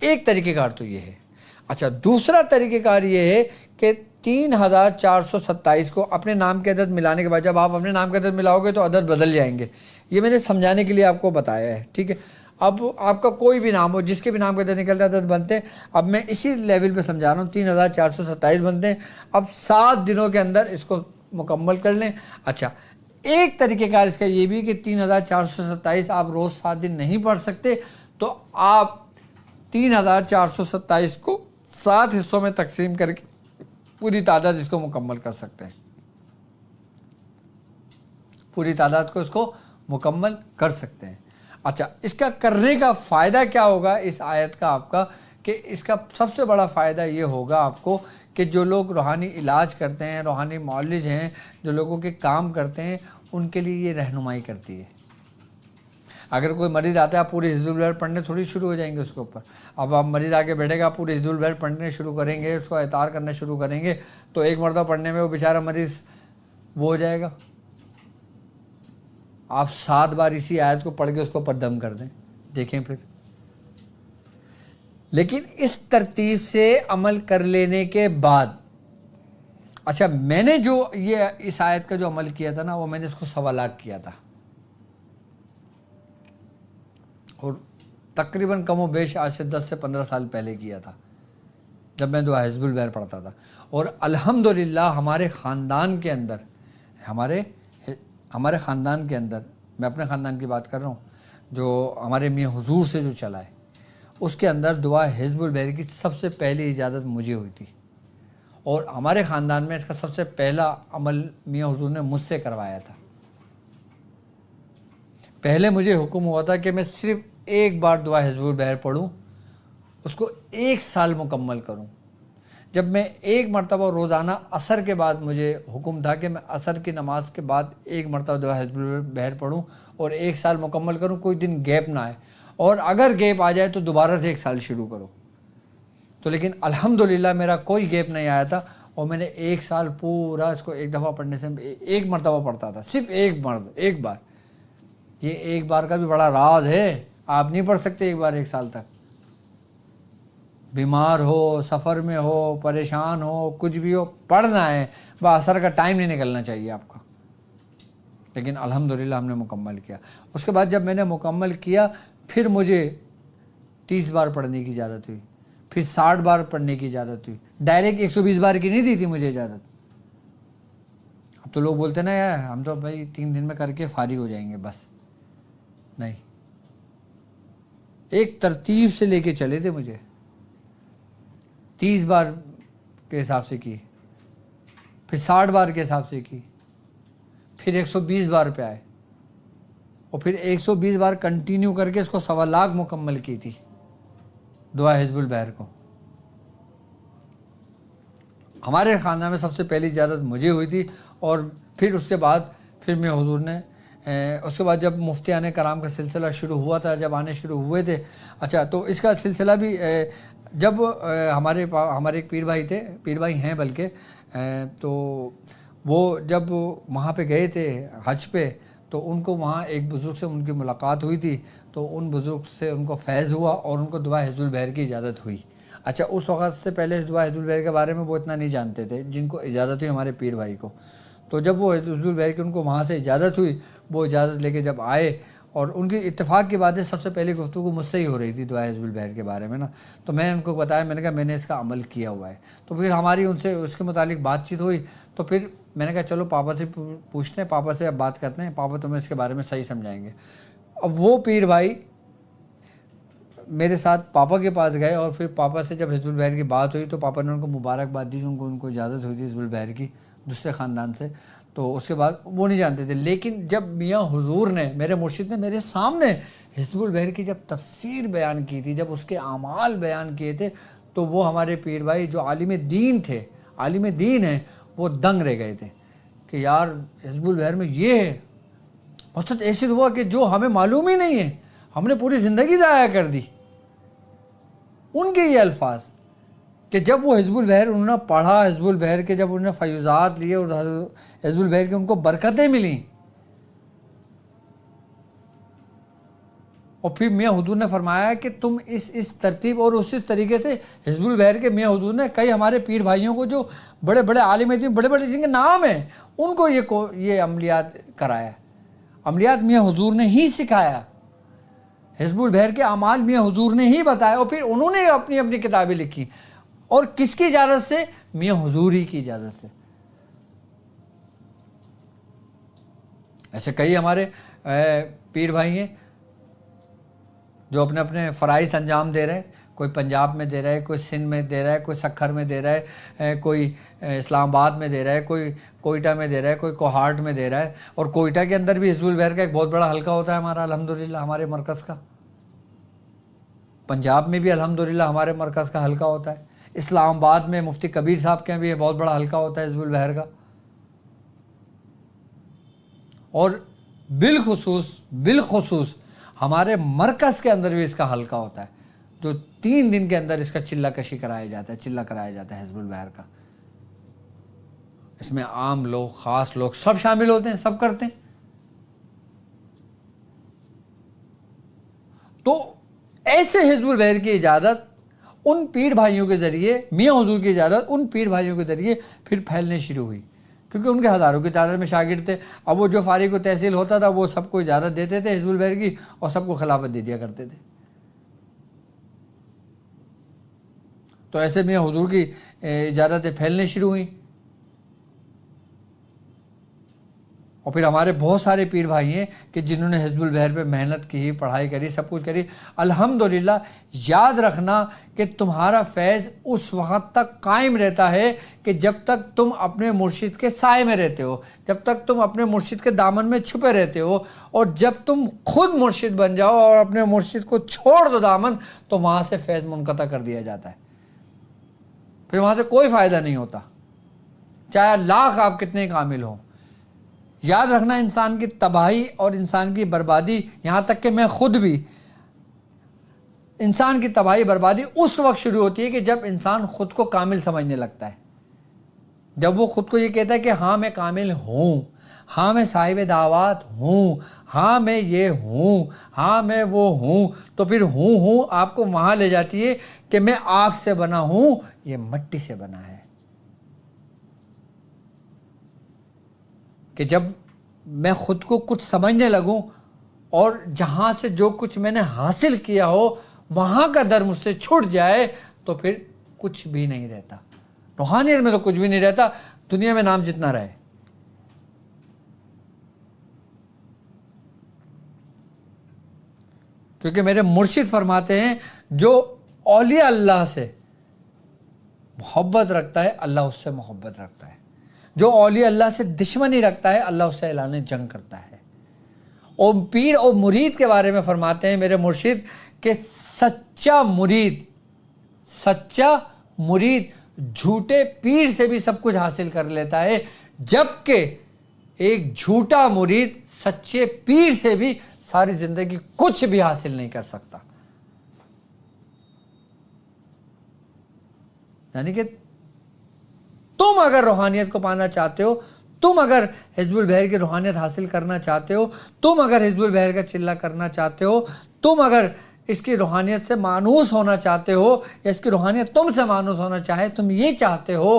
ایک طریقہ کار تو یہ ہے۔ اچھا دوسرا طریقہ کار یہ ہے کہ 3427 کو اپنے نام کے عدد ملانے کے بعد، جب آپ اپنے نام کے عدد ملاؤ گے تو عدد بدل جائیں گے، یہ میں نے سمجھانے کے لیے آپ کو بتایا ہے، ٹھیک ہے۔ اب آپ کا کوئی بھی نام ہو، جس کے بھی نام کے اندر نکلتا ہے عدد بنتے ہیں. اب میں اسی لیول پہ سمجھا رہا ہوں. 3427 بنتے ہیں. اب 7 دنوں کے اندر اس کو مکمل کر لیں. اچھا، ایک طریقہ کار اس کا یہ بھی کہ 3427 آپ روز 7 دن نہیں پڑھ سکتے تو آپ 3427 کو 7 حصوں میں تقسیم کر کے پوری تعداد اس کو مکمل کر سکتے ہیں. پوری تعداد کو اس کو مکمل کر سکتے ہیں. اچھا، اس کا کرنے کا فائدہ کیا ہوگا اس آیت کا آپ کا؟ کہ اس کا سب سے بڑا فائدہ یہ ہوگا آپ کو کہ جو لوگ روحانی علاج کرتے ہیں، روحانی معالج ہیں، جو لوگوں کے کام کرتے ہیں، ان کے لیے یہ رہنمائی کرتی ہے. اگر کوئی مریض آتا ہے آپ پورے حزب البر پڑھنے تھوڑی شروع ہو جائیں گے اس کے اوپر. اب آپ مریض آگے بیٹھے گا، پورے حزب البر پڑھنے شروع کریں گے، اس کو اطار کرنا شروع کریں گے تو ایک مرتبہ پڑھنے میں وہ بیچارہ مریض وہ ہو جائے گا. آپ 7 بار اسی آیت کو پڑھ کے اس کو پر دم کر دیں، دیکھیں پھر. لیکن اس ترتیب سے عمل کر لینے کے بعد، اچھا میں نے جو یہ اس آیت کا جو عمل کیا تھا نا، وہ میں نے اس کو 1.25 لاکھ کیا تھا، اور تقریباً کم و بیش آج سے 10 سے 15 سال پہلے کیا تھا جب میں دعا حزب البر پڑھتا تھا. اور الحمدللہ ہمارے خاندان کے اندر ہمارے خاندان کے اندر، میں اپنے خاندان کی بات کر رہا ہوں، جو ہمارے میاں حضور سے جو چلا ہے، اس کے اندر دعا حزب البر کی سب سے پہلی اجازت مجھے ہوئی تھی. اور ہمارے خاندان میں اس کا سب سے پہلا عمل میاں حضور نے مجھ سے کروایا تھا. پہلے مجھے حکم ہوا تھا کہ میں صرف ایک بار دعا حزب البر پڑھوں، اس کو 1 سال مکمل کروں. جب میں ایک مرتبہ روزانہ عصر کے بعد مجھے حکم تھا کہ میں عصر کی نماز کے بعد ایک مرتبہ دعا حزب البر پڑھوں اور 1 سال مکمل کروں، کوئی دن گیپ نہ آئے، اور اگر گیپ آ جائے تو دوبارہ سے 1 سال شروع کرو. تو لیکن الحمدللہ میرا کوئی گیپ نہیں آیا تھا، اور میں نے 1 سال پورا اس کو ایک دفعہ پڑھنے سے ایک مرتبہ پڑھتا تھا، صرف ایک بار. یہ ایک بار کا بھی بڑا راز ہے، آپ نہیں پڑھ سکتے ایک بار 1 سال تک. بیمار ہو، سفر میں ہو، پریشان ہو، کچھ بھی ہو، پڑھنا ہے، عصر کا ٹائم نہیں نکلنا چاہیے آپ کا. لیکن الحمدللہ ہم نے مکمل کیا. اس کے بعد جب میں نے مکمل کیا، پھر مجھے 30 بار پڑھنے کی اجازت ہوئی، پھر 60 بار پڑھنے کی اجازت ہوئی. ڈائریکٹ 120 بار کی نہیں دی تھی مجھے اجازت. اب تو لوگ بولتے نا یار ہم تو بھائی 3 دن میں کر کے فارغ ہو جائیں گے، بس نہیں، ایک ترتیب سے لے کے چلے تھے. مجھے 30 بار کے حساب سے کی، پھر 60 بار کے حساب سے کی، پھر 120 بار پہ آئے، اور پھر 120 بار کنٹینیو کر کے اس کو 1.25 لاکھ مکمل کی تھی دعا حزب البر کو. ہمارے خاندان میں سب سے پہلی اجازت مجھے ہوئی تھی. اور پھر اس کے بعد پھر میں حضور نے اس کے بعد جب مفتیان کرام کا سلسلہ شروع ہوا تھا، جب آنے شروع ہوئے تھے، اچھا تو اس کا سلسلہ بھی جب ہمارے ایک پیر بھائی تھے، پیر بھائی ہیں بلکہ، تو وہ جب وہاں پہ گئے تھے حج پہ، تو ان کو وہاں ایک بزرگ سے ان کی ملاقات ہوئی تھی. تو ان بزرگ سے ان کو فیض ہوا اور ان کو دعا حزب البر کی اجازت ہوئی. اچھا اس وقت سے پہلے دعا حزب البر کے بارے میں وہ اتنا نہیں جانتے تھے، جن کو اجازت ہوئی ہمارے پیر بھائی کو. تو جب وہ حزب البر کی ان کو وہاں سے اجازت ہوئی، وہ اجازت لے کے جب آئے، اور ان کی اتفاق کی بات ہے سب سے پہلی گفتگو مجھ سے ہی ہو رہی تھی دعا حزب البر کے بارے میں نا. تو میں نے ان کو بتایا، میں نے کہا میں نے اس کا عمل کیا ہوا ہے. تو پھر ہماری ان سے اس کے متعلق بات چیت ہوئی. تو پھر میں نے کہا چلو پاپا سے پوچھتے ہیں، پاپا سے اب بات کرتے ہیں، پاپا تمہیں اس کے بارے میں صحیح سمجھائیں گے. اب وہ پیر بھائی میرے ساتھ پاپا کے پاس گئے، اور پھر پاپا سے جب حزب البر کی بات ہوئی تو پاپا نے ان کو مبارکباد دی، ان کو اجازت ہوئی تھی حزب البر کی دوسرے خاندان سے. تو اس کے بعد وہ نہیں جانتے تھے. لیکن جب میاں حضور نے، میرے مرشد نے میرے سامنے حزب البر کی جب تفسیر بیان کی تھی، جب اس کے اعمال بیان کیے تھے، تو وہ ہمارے پیر بھائی جو عالم دین تھے، عالم دین ہیں، وہ دنگ رہ گئے تھے کہ یار حزب البر میں یہ ہے. مقصد ایسے ہوا کہ جو ہمیں معلوم ہی نہیں ہے، ہم نے پوری زندگی ضائع کر دی. ان کے یہ الفاظ کہ جب وہ حزب البر انہوں نے پڑھا، حزب البر کے جب انہوں نے فیضات لیے اور حزب البر کی ان کو برکتیں ملیں، اور پھر میاں حضور نے فرمایا کہ تم اس ترتیب اور اس طریقے سے حزب البر کے میاں حضور نے کئی ہمارے پیر بھائیوں کو جو بڑے بڑے عالم دین، بڑے بڑے جن کے نام ہیں، ان کو یہ عملیات کرایا. عملیات میاں حضور نے ہی سکھایا. حزب البحر کے اعمال میاں حضور نے ہی بتایا، اور پھر انہوں نے اپنی اپنی کتابیں لکھی، اور کس کی اجازت سے؟ میاں حضور ہی کی اجازت سے۔ ایسے کئی ہمارے پیر بھائی ہیں جو اپنے اپنے فرائض انجام دے رہے ہیں، کوئی پنجاب میں دے رہا ہے، کوئی سندھ میں دے رہا ہے، کوئی سکھر میں دے رہا ہے، کوئی اسلام آباد میں دے رہا ہے، کوئی کوئٹہ میں دے رہا ہے، کوئی کوہاٹ میں دے رہا ہے، اور کوئٹہ کے اندر بھی حزب البحر کا ایک بہت بڑا حلقہ ہوتا ہے ہمارا، الحمدللہ ہمارے مرکز کا۔ پنجاب میں بھی الحمدللہ ہمارے مرکز کا حلقہ ہوتا ہے، اسلام آباد میں مفتی کبیر صاحب کے بھی بہت بڑا حلقہ ہوتا ہے حزب البحر کا، اور بالخصوص ہمارے مرکز کے اندر بھی اس کا حلقہ ہوتا ہے، جو 3 دن کے اندر اس کا چلہ کشی کرایا جاتا ہے، چلہ کرایا جاتا ہے حزب البحر کا۔ اس میں عام لوگ، خاص لوگ سب شامل ہوتے ہیں، سب کرتے ہیں۔ تو ایسے حزب البحر کی اجازت ان پیر بھائیوں کے ذریعے، میاں حضور کی اجازت ان پیر بھائیوں کے ذریعے پھر پھیلنے شروع ہوئی، کیونکہ ان کے ہزاروں کی تعداد میں شاگرد تھے۔ اب وہ جو فارغ و تحصیل ہوتا تھا وہ سب کو اجازت دیتے تھے حزب البحر کی، اور سب کو خلافت دے دیا کرتے تھے۔ تو ایسے میاں حضور کی اجازتیں پھیلنے شروع ہوئیں، اور پھر ہمارے بہت سارے پیر بھائی ہیں کہ جنہوں نے حزب البحر پہ محنت کی، پڑھائی کری، سب کچھ کری۔ الحمدللہ یاد رکھنا کہ تمہارا فیض اس وقت تک قائم رہتا ہے کہ جب تک تم اپنے مرشد کے سائے میں رہتے ہو، جب تک تم اپنے مرشد کے دامن میں چھپے رہتے ہو، اور جب تم خود مرشد بن جاؤ اور اپنے مرشد کو چھوڑ دو دامن، تو وہاں سے فیض منقطع کر دیا جاتا ہے، پھر وہاں سے کوئی فائدہ نہیں ہوتا، چاہے لاکھ آپ کتنے کامل ہوں۔ یاد رکھنا انسان کی تباہی اور انسان کی بربادی، یہاں تک کہ میں خود بھی، انسان کی تباہی بربادی اس وقت شروع ہوتی ہے کہ جب انسان خود کو کامل سمجھنے لگتا ہے، جب وہ خود کو یہ کہتا ہے کہ ہاں میں کامل ہوں، ہاں میں صاحب دعوات ہوں، ہاں میں یہ ہوں، ہاں میں وہ ہوں، تو پھر ہوں آپ کو وہاں لے جاتی ہے کہ میں آگ سے بنا ہوں، یہ مٹی سے بنا ہے۔ کہ جب میں خود کو کچھ سمجھنے لگوں اور جہاں سے جو کچھ میں نے حاصل کیا ہو وہاں کا در مجھ سے چھوٹ جائے، تو پھر کچھ بھی نہیں رہتا۔ روحانیت میں تو کچھ بھی نہیں رہتا، دنیا میں نام جتنا رہے۔ کیونکہ میرے مرشد فرماتے ہیں جو اولیاء اللہ سے محبت رکھتا ہے اللہ اس سے محبت رکھتا ہے، جو اولیاء اللہ سے دشمنی رکھتا ہے اللہ اس سے اعلان جنگ کرتا ہے۔ اور پیر اور مرید کے بارے میں فرماتے ہیں میرے مرشد کہ سچا مرید جھوٹے پیر سے بھی سب کچھ حاصل کر لیتا ہے، جبکہ ایک جھوٹا مرید سچے پیر سے بھی ساری زندگی کچھ بھی حاصل نہیں کر سکتا۔ یعنی کہ تم اگر روحانیت کو پانا چاہتے ہو، تم اگر حزب البحر کی روحانیت حاصل کرنا چاہتے ہو، تم اگر حزب البحر کا چلہ کرنا چاہتے ہو، تم اگر اس کی روحانیت سے مانوس ہونا چاہتے ہو، یا اس کی روحانیت تم سے مانوس ہونا چاہے، تم یہ چاہتے ہو،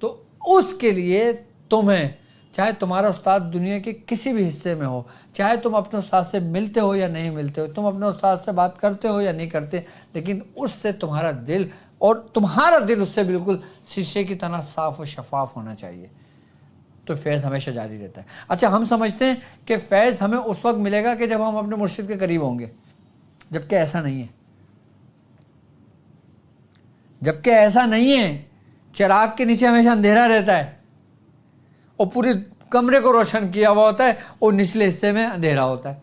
تو اس کے لیے تمہیں، چاہے تمہارا استاد دنیا کے کسی بھی حصے میں ہو، چاہے تم اپنے استاد سے ملتے ہو یا نہیں ملتے ہو، تم اپنے استاد سے بات کرتے ہو یا نہیں کرتے، لیکن اس سے تمہارا دل، اور تمہارا دل اس سے بالکل شیشے کی طرح صاف و شفاف ہونا چاہیے، تو فیض ہمیشہ جاری رہتا ہے۔ اچھا، ہم سمجھتے ہیں کہ فیض ہمیں اس وقت ملے گا کہ جب ہم اپنے مرشد کے قریب ہوں گے، جبکہ ایسا نہیں ہے، جبکہ ایسا نہیں ہے۔ چراغ کے نیچے ہمیشہ اندھیرا رہتا ہے، اور پورے کمرے کو روشن کیا ہوا ہوتا ہے، اور نچلے حصے میں اندھیرا ہوتا ہے۔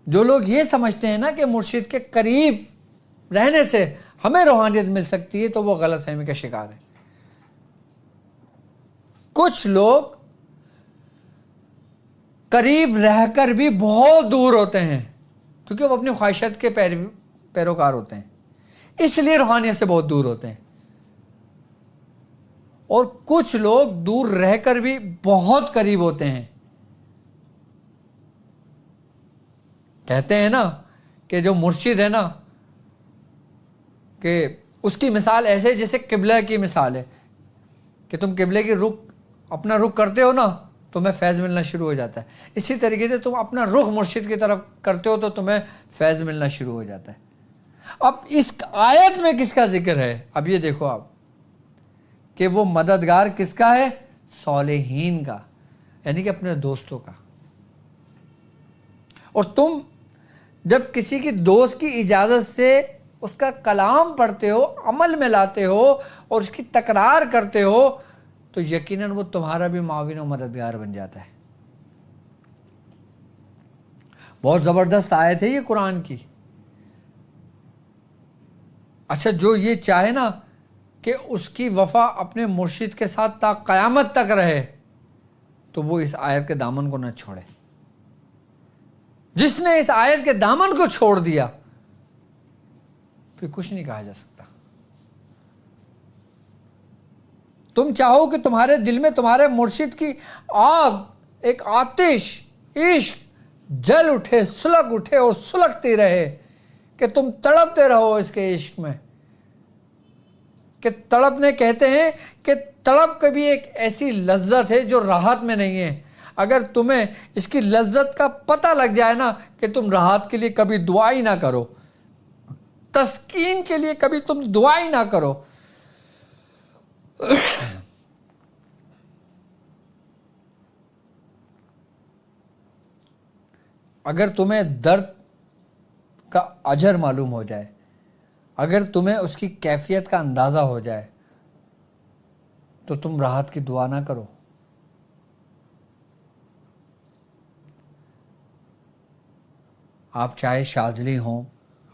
جو لوگ یہ سمجھتے ہیں نا کہ مرشد کے قریب رہنے سے ہمیں روحانیت مل سکتی ہے، تو وہ غلط فہمی کا شکار ہے۔ کچھ لوگ قریب رہ کر بھی بہت دور ہوتے ہیں، کیونکہ وہ اپنی خواہشات کے پیروکار ہوتے ہیں، اس لیے روحانیت سے بہت دور ہوتے ہیں۔ اور کچھ لوگ دور رہ کر بھی بہت قریب ہوتے ہیں۔ کہتے ہیں نا کہ جو مرشد ہے نا، کہ اس کی مثال ایسے جیسے قبلہ کی مثال ہے، کہ تم قبلے کی اپنا رخ کرتے ہو نا، تمہیں فیض ملنا شروع ہو جاتا ہے. اسی طریقے سے تم اپنا رخ مرشد کی طرف کرتے ہو تو تمہیں فیض ملنا شروع ہو جاتا ہے. اب اس آیت میں کس کا ذکر ہے؟ اب یہ دیکھو آپ کہ وہ مددگار کس کا ہے؟ صالحین کا، یعنی کہ اپنے دوستوں کا. اور تم جب کسی کی دوست کی اجازت سے اس کا کلام پڑھتے ہو، عمل میں لاتے ہو اور اس کی تکرار کرتے ہو تو یقیناً وہ تمہارا بھی معاون و مددگار بن جاتا ہے. بہت زبردست آیت ہے یہ قرآن کی. اچھا، جو یہ چاہے نا کہ اس کی وفا اپنے مرشد کے ساتھ تا قیامت تک رہے تو وہ اس آیت کے دامن کو نہ چھوڑے. جس نے اس آیت کے دامن کو چھوڑ دیا پھر کچھ نہیں کہا جا سکتا. تم چاہو کہ تمہارے دل میں تمہارے مرشد کی آگ، ایک آتش عشق جل اٹھے، سلگ اٹھے اور سلگتی رہے کہ تم تڑپتے رہو اس کے عشق میں. کہ تڑپنے کہتے ہیں کہ تڑپ کبھی ایک ایسی لذت ہے جو راحت میں نہیں ہے. اگر تمہیں اس کی لذت کا پتہ لگ جائے نا کہ تم راحت کے لیے کبھی دعا ہی نہ کرو، تسکین کے لیے کبھی تم دعا ہی نہ کرو. اگر تمہیں درد کا اجر معلوم ہو جائے، اگر تمہیں اس کی کیفیت کا اندازہ ہو جائے تو تم راحت کی دعا نہ کرو. آپ چاہے شاذلی ہوں،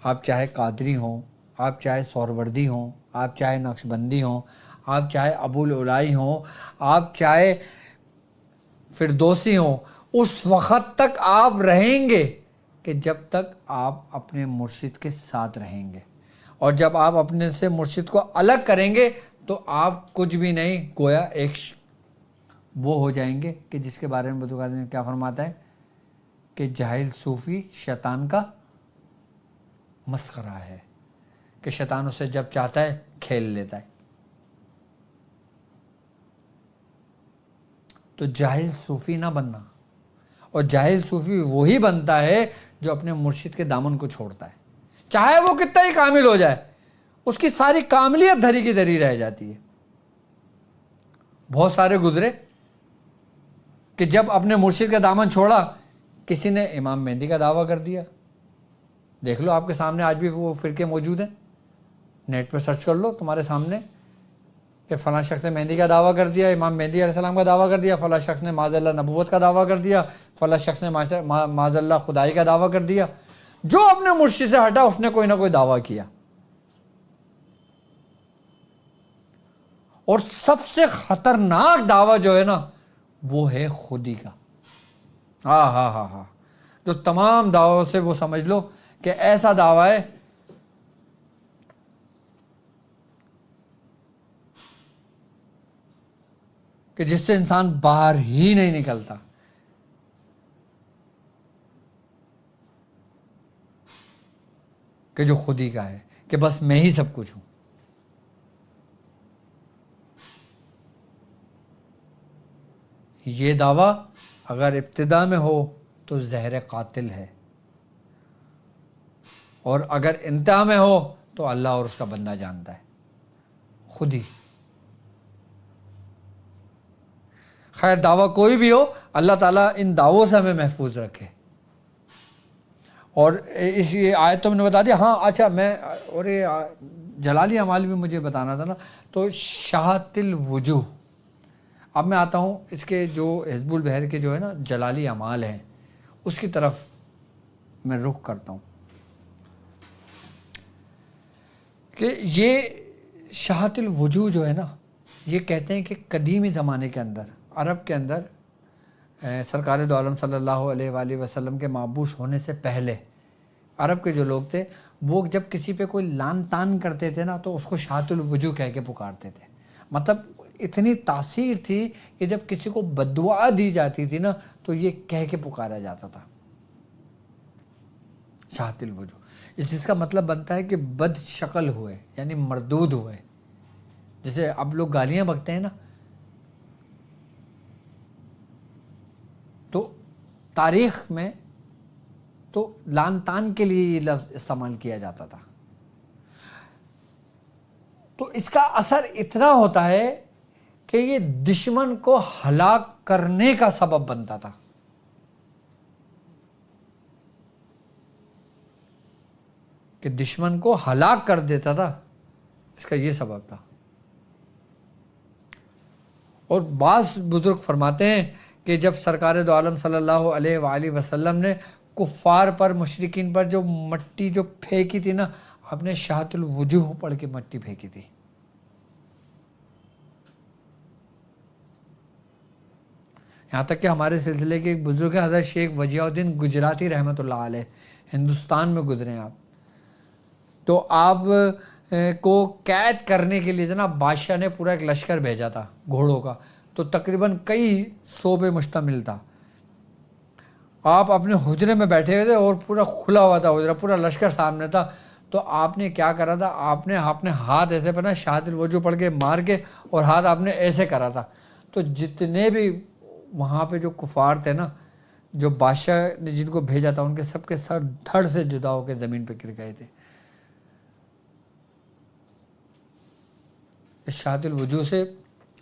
آپ چاہے قادری ہوں، آپ چاہے سہروردی ہوں، آپ چاہے نقشبندی ہوں، آپ چاہے ابوالعلائی ہوں، آپ چاہے فردوسی ہوں، اس وقت تک آپ رہیں گے کہ جب تک آپ اپنے مرشد کے ساتھ رہیں گے. اور جب آپ اپنے سے مرشد کو الگ کریں گے تو آپ کچھ بھی نہیں، گویا ایک وہ ہو جائیں گے کہ جس کے بارے میں بزرگان نے کیا فرماتا ہے کہ جاہل صوفی شیطان کا مسخرہ ہے، کہ شیطان اسے جب چاہتا ہے کھیل لیتا ہے. تو جاہل صوفی نہ بننا. اور جاہل صوفی وہی بنتا ہے جو اپنے مرشد کے دامن کو چھوڑتا ہے، چاہے وہ کتنا ہی کامل ہو جائے، اس کی ساری کاملیت دھری کی دھری رہ جاتی ہے. بہت سارے گزرے کہ جب اپنے مرشد کا دامن چھوڑا، کسی نے امام مہدی کا دعویٰ کر دیا. دیکھ لو آپ کے سامنے آج بھی وہ فرقے موجود ہیں، نیٹ پہ سرچ کر لو تمہارے سامنے کہ فلاں شخص نے مہدی کا دعویٰ کر دیا، امام مہدی علیہ السلام کا دعویٰ کر دیا، فلاں شخص نے معاذ اللہ نبوت کا دعویٰ کر دیا، فلاں شخص نے معاذ اللہ خدائی کا دعویٰ کر دیا. جو اپنے مرشد سے ہٹا اس نے کوئی نہ کوئی دعویٰ کیا. اور سب سے خطرناک دعویٰ جو ہے نا وہ ہے خودی کا. ہاں جو تمام دعووں سے وہ سمجھ لو کہ ایسا دعویٰ ہے کہ جس سے انسان باہر ہی نہیں نکلتا. کہ جو خودی کا ہے کہ بس میں ہی سب کچھ ہوں. یہ دعویٰ اگر ابتدا میں ہو تو زہر قاتل ہے، اور اگر انتہا میں ہو تو اللہ اور اس کا بندہ جانتا ہے. خودی خیر دعویٰ کوئی بھی ہو، اللہ تعالیٰ ان دعووں سے ہمیں محفوظ رکھے. اور اس یہ آیت تو میں نے بتا دیا. ہاں اچھا، میں اور یہ جلالی اعمال بھی مجھے بتانا تھا نا. تو شاہت الوجوہ، اب میں آتا ہوں اس کے جو حزب البحر کے جو ہے نا جلالی اعمال ہیں اس کی طرف میں رخ کرتا ہوں. کہ یہ شاہت الوجوہ جو ہے نا، یہ کہتے ہیں کہ قدیمی زمانے کے اندر عرب کے اندر سرکار دو عالم صلی اللہ علیہ وآلہ وسلم کے مابعوث ہونے سے پہلے عرب کے جو لوگ تھے وہ جب کسی پہ کوئی لان تان کرتے تھے نا تو اس کو شاہت الوجوہ کہہ کے پکارتے تھے. مطلب اتنی تاثیر تھی کہ جب کسی کو بددعا دی جاتی تھی نا تو یہ کہہ کے پکارا جاتا تھا شاہت الوجوہ. اس چیز کا مطلب بنتا ہے کہ بد شکل ہوئے، یعنی مردود ہوئے. جیسے اب لوگ گالیاں بکتے ہیں نا، تاریخ میں تو لان تان کے لیے یہ لفظ استعمال کیا جاتا تھا. تو اس کا اثر اتنا ہوتا ہے کہ یہ دشمن کو ہلاک کرنے کا سبب بنتا تھا. کہ دشمن کو ہلاک کر دیتا تھا، اس کا یہ سبب تھا. اور بعض بزرگ فرماتے ہیں کہ جب سرکار دو عالم صلی اللہ علیہ وآلہ وسلم نے کفار پر، مشرکین پر جو مٹی جو پھینکی تھی نا، آپ نے شہادت الوجوہ پڑھ کے مٹی پھینکی تھی. یہاں تک کہ ہمارے سلسلے کے ایک بزرگ ہیں حضرت شیخ وجیہ الدین گجراتی رحمۃ اللہ علیہ، ہندوستان میں گزرے ہیں آپ. تو آپ کو قید کرنے کے لیے جناب بادشاہ نے پورا ایک لشکر بھیجا تھا گھوڑوں کا، تو تقریباً کئی سو پہ مشتمل تھا. آپ اپنے حجرے میں بیٹھے ہوئے تھے اور پورا کھلا ہوا تھا حجرہ، پورا لشکر سامنے تھا. تو آپ نے کیا کرا تھا، آپ نے اپنے ہاتھ ایسے پہنا، شہادت الوجوہ پڑھ کے مار کے، اور ہاتھ آپ نے ایسے کرا تھا. تو جتنے بھی وہاں پہ جو کفار تھے نا، جو بادشاہ نے جن کو بھیجا تھا، ان کے سب کے سر دھڑ سے جدا ہو کے زمین پہ گر گئے تھے. اس شہادت الوجوہ سے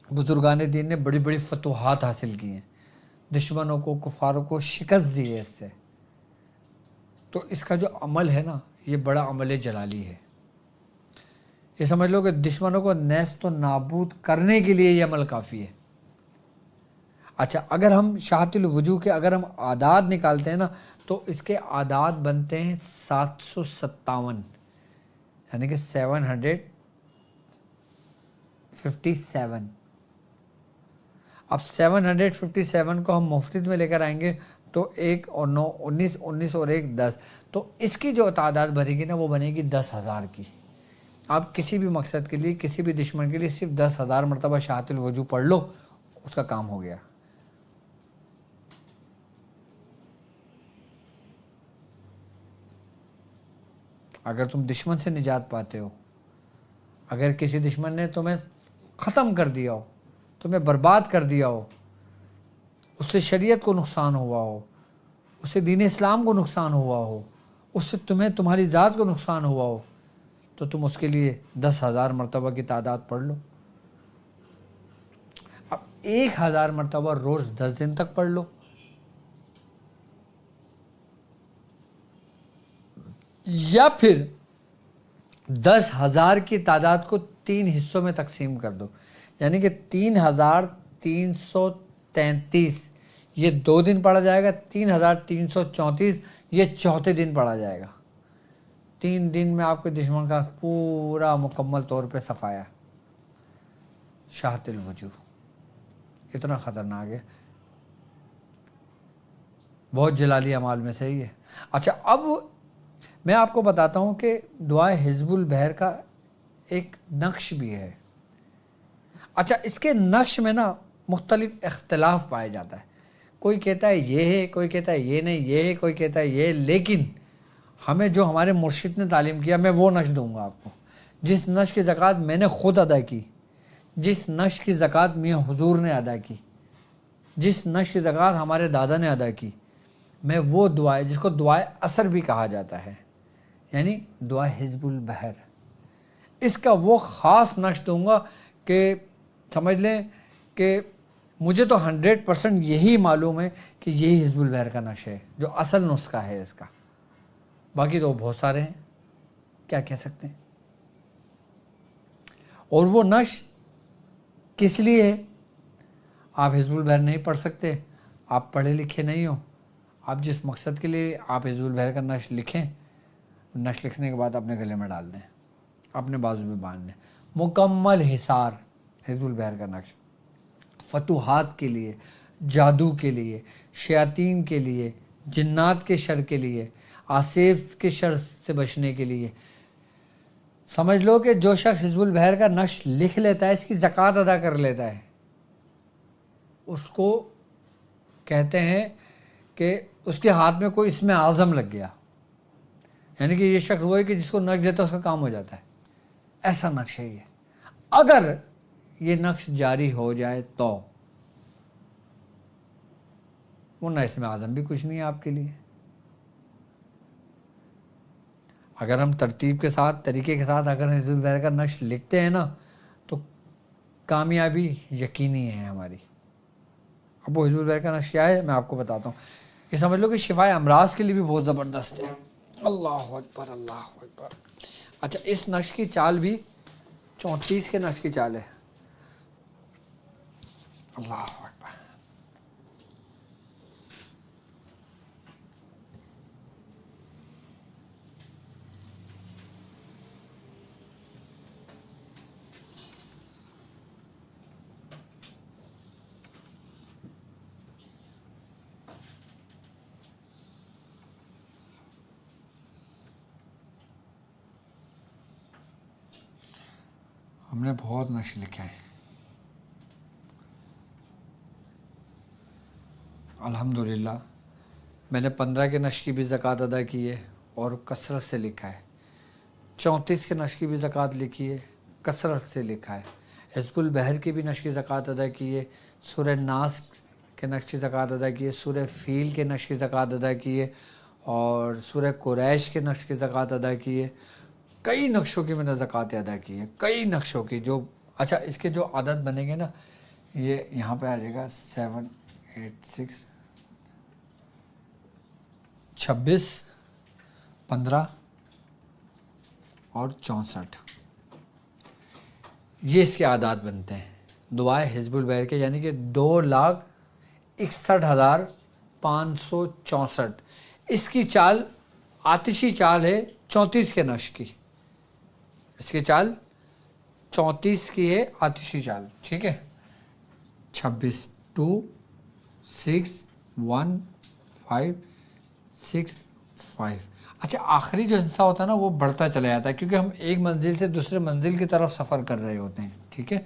بزرگان دین نے بڑی بڑی فتوحات حاصل کی ہیں، دشمنوں کو، کفاروں کو شکست دی ہے اس سے. تو اس کا جو عمل ہے نا، یہ بڑا عمل جلالی ہے. یہ سمجھ لو کہ دشمنوں کو نیست و نابود کرنے کے لیے یہ عمل کافی ہے. اچھا، اگر ہم شہادت الوجوہ کے اگر ہم اعداد نکالتے ہیں نا، تو اس کے اعداد بنتے ہیں 757، یعنی کہ 757. اب 757 کو ہم مفرد میں لے کر آئیں گے تو 1 اور 9 19، 19 اور 1 10. تو اس کی جو تعداد بنے گی نا، وہ بنے گی 10,000 کی. آپ کسی بھی مقصد کے لیے، کسی بھی دشمن کے لیے صرف 10,000 مرتبہ شہادت الوجوہ پڑھ لو، اس کا کام ہو گیا. اگر تم دشمن سے نجات پاتے ہو، اگر کسی دشمن نے تمہیں ختم کر دیا ہو، تمہیں برباد کر دیا ہو، اس سے شریعت کو نقصان ہوا ہو، اس سے دین اسلام کو نقصان ہوا ہو، اس سے تمہیں تمہاری ذات کو نقصان ہوا ہو، تو تم اس کے لیے 10,000 مرتبہ کی تعداد پڑھ لو. اب 1,000 مرتبہ روز 10 دن تک پڑھ لو، یا پھر 10,000 کی تعداد کو 3 حصوں میں تقسیم کر دو، یعنی کہ 3,333 یہ 2 دن پڑھا جائے گا، 3,334 یہ چوتھے دن پڑھا جائے گا. 3 دن میں آپ کے دشمن کا پورا مکمل طور پہ صفایا. شہادت الوجوہ اتنا خطرناک ہے، بہت جلالی اعمال میں سے ہی ہے. اچھا، اب میں آپ کو بتاتا ہوں کہ دعائے حزب البحر کا ایک نقش بھی ہے. اچھا، اس کے نقش میں نا مختلف اختلاف پایا جاتا ہے. کوئی کہتا ہے یہ ہے، کوئی کہتا ہے یہ نہیں، یہ ہے، کوئی کہتا ہے یہ. لیکن ہمیں جو ہمارے مرشد نے تعلیم کیا، میں وہ نقش دوں گا آپ کو. جس نقش کی زکوٰۃ میں نے خود ادا کی، جس نقش کی زکوٰۃ میاں حضور نے ادا کی، جس نقش کی زکوٰۃ ہمارے دادا نے ادا کی، میں وہ دعائیں، جس کو دعائے اثر بھی کہا جاتا ہے، یعنی دعائے حزب البحر، اس کا وہ خاص نقش دوں گا کہ سمجھ لیں کہ مجھے تو 100% یہی معلوم ہے کہ یہی حزب البحر کا نقش ہے، جو اصل نسخہ ہے اس کا. باقی تو بہت سارے ہیں، کیا کہہ سکتے ہیں. اور وہ نقش کس لیے ہے؟ آپ حزب البحر نہیں پڑھ سکتے، آپ پڑھے لکھے نہیں ہو، آپ جس مقصد کے لیے آپ حزب البحر کا نقش لکھیں، نقش لکھنے کے بعد اپنے گلے میں ڈال دیں، اپنے بازو میں باندھ لیں. مکمل حصار حزب البحر کا نقش، فتوحات کے لیے، جادو کے لیے، شیاطین کے لیے، جنات کے شر کے لیے، آصف کے شر سے بچنے کے لیے. سمجھ لو کہ جو شخص حزب البحر کا نقش لکھ لیتا ہے، اس کی زکوٰۃ ادا کر لیتا ہے، اس کو کہتے ہیں کہ اس کے ہاتھ میں کوئی اسم اعظم لگ گیا، یعنی کہ یہ شخص وہ ہے کہ جس کو نقش دیتا ہے اس کا کام ہو جاتا ہے. ایسا نقش ہے یہ. اگر یہ نقش جاری ہو جائے تو ورنہ اس میں اعظم بھی کچھ نہیں ہے آپ کے لیے۔ اگر ہم ترتیب کے ساتھ، طریقے کے ساتھ اگر حزب البحر کا نشر لکھتے ہیں نا تو کامیابی یقینی ہے ہماری۔ اب وہ حزب البحر کا نشر کیا ہے میں آپ کو بتاتا ہوں۔ یہ سمجھ لو کہ شفائے امراض کے لیے بھی بہت زبردست ہے۔ اللہ اکبر، اللہ اکبر۔ اچھا، اس نقش کی چال بھی 34 کے نقش کی چال ہے۔ اللہ اکبر۔ ہم نے بہت نقش لکھے ہیں الحمدللہ۔ میں نے 15 کے نقش کی بھی زکوٰۃ ادا کی ہے اور کثرت سے لکھا ہے۔ 34 کے نقش کی بھی زکوٰۃ لکھی ہے، کثرت سے لکھا ہے۔ حزب البحر کی بھی نقش کی زکوٰۃ ادا کی ہے، سورہ ناس کے نقش کی زکوٰۃ ادا کی ہے، سورہ فیل کے نقش کی زکوٰۃ ادا کی ہے، اور سورہ قریش کے نقش کی زکوٰۃ ادا کی ہے۔ کئی نقشوں کی میں نے زکوٰۃ ادا کی ہے، کئی نقشوں کی۔ جو اچھا اس کے جو عدد بنیں گے نا، یہ یہاں پہ آ جائے گا 7 8 6 26 15 اور 64، یہ اس کے اعداد بنتے ہیں دعائے حزب البحر کے، یعنی کہ 2,61,564۔ اس کی چال آتشی چال ہے 34 کے نقش کی، اس کی چال 34 کی ہے آتشی چال، ٹھیک ہے۔ 26 2 6 1 5 6 5۔ اچھا، آخری جو حصہ ہوتا ہے نا وہ بڑھتا چلا جاتا ہے، کیونکہ ہم ایک منزل سے دوسرے منزل کی طرف سفر کر رہے ہوتے ہیں، ٹھیک ہے۔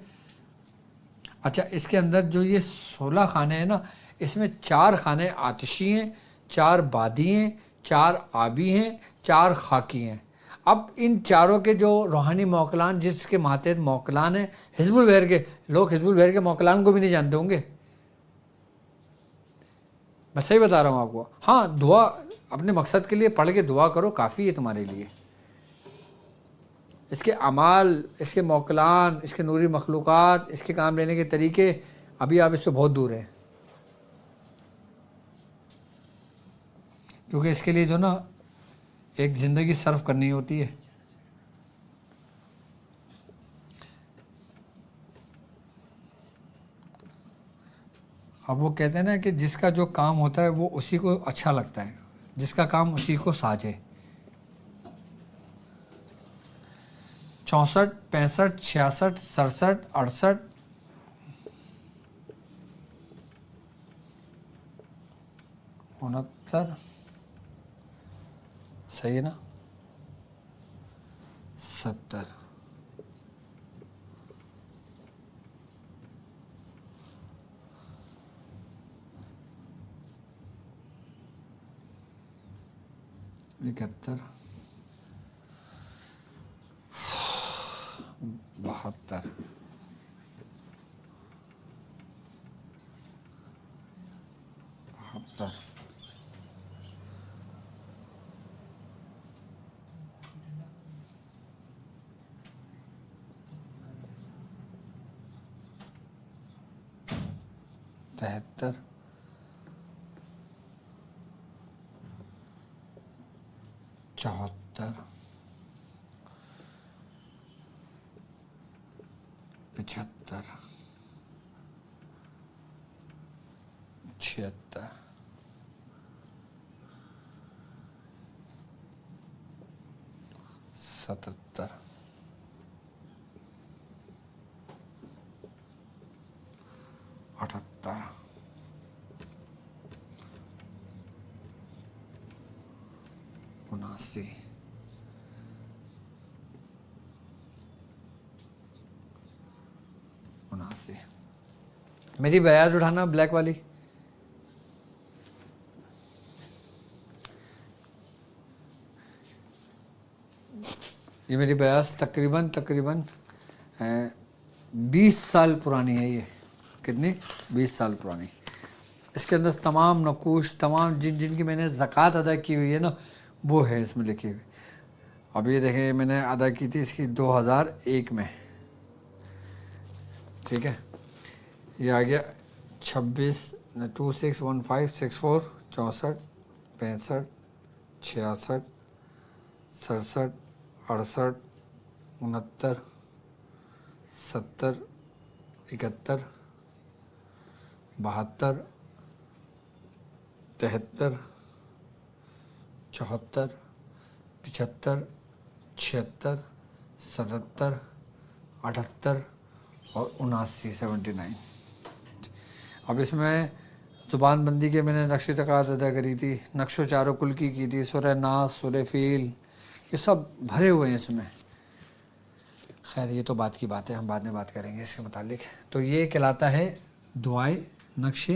اچھا، اس کے اندر جو یہ 16 خانے ہیں نا، اس میں 4 خانے آتشی ہیں، 4 بادی ہیں، 4 آبی ہیں، 4 خاکی ہیں۔ اب ان چاروں کے جو روحانی موکلان، جس کے ماتحت موکلان ہیں حزب البحر کے، لوگ حزب البحر کے موکلان کو بھی نہیں جانتے ہوں گے، میں صحیح بتا رہا ہوں آپ کو۔ ہاں، دعا اپنے مقصد کے لیے پڑھ کے دعا کرو، کافی ہے تمہارے لیے۔ اس کے اعمال، اس کے موکلان، اس کے نوری مخلوقات، اس کے کام لینے کے طریقے، ابھی آپ اس سے بہت دور ہیں، کیونکہ اس کے لیے جو نا ایک زندگی صرف کرنی ہوتی ہے۔ اب وہ کہتے ہیں نا کہ جس کا جو کام ہوتا ہے وہ اسی کو اچھا لگتا ہے، جس کا کام اسی کو ساجے۔ 64 65 66 67 68 69، صحیح ہے نا، 70، 71 72 73 74 75 76 77 78 79 79۔ میری بیاض اٹھانا بلیک والی، یہ میری بیاض تقریباً 20 سال پرانی ہے۔ یہ کتنی؟ 20 سال پرانی۔ اس کے اندر تمام نقوش، تمام جن کی میں نے زکوٰۃ ادا کی ہوئی ہے نا وہ ہے اس میں لکھی ہوئی. اب یہ دیکھیں میں نے ادا کی تھی اس کی 2001 میں، ٹھیک ہے. یہ آ گیا 26/26/15/64 64 65 66 67 68 69 70 71 72 73 74 75 76 77 78 اور 79 79. اب اس میں زبان بندی کے میں نے نقش زکوٰۃ ادا کری تھی، نقش و چارو کل کی تھی، سورہ ناس، سورہ فیل، یہ سب بھرے ہوئے ہیں اس میں. خیر یہ تو بات کی بات ہے، ہم بعد میں بات کریں گے اس کے متعلق. تو یہ کہلاتا ہے دعائے نقش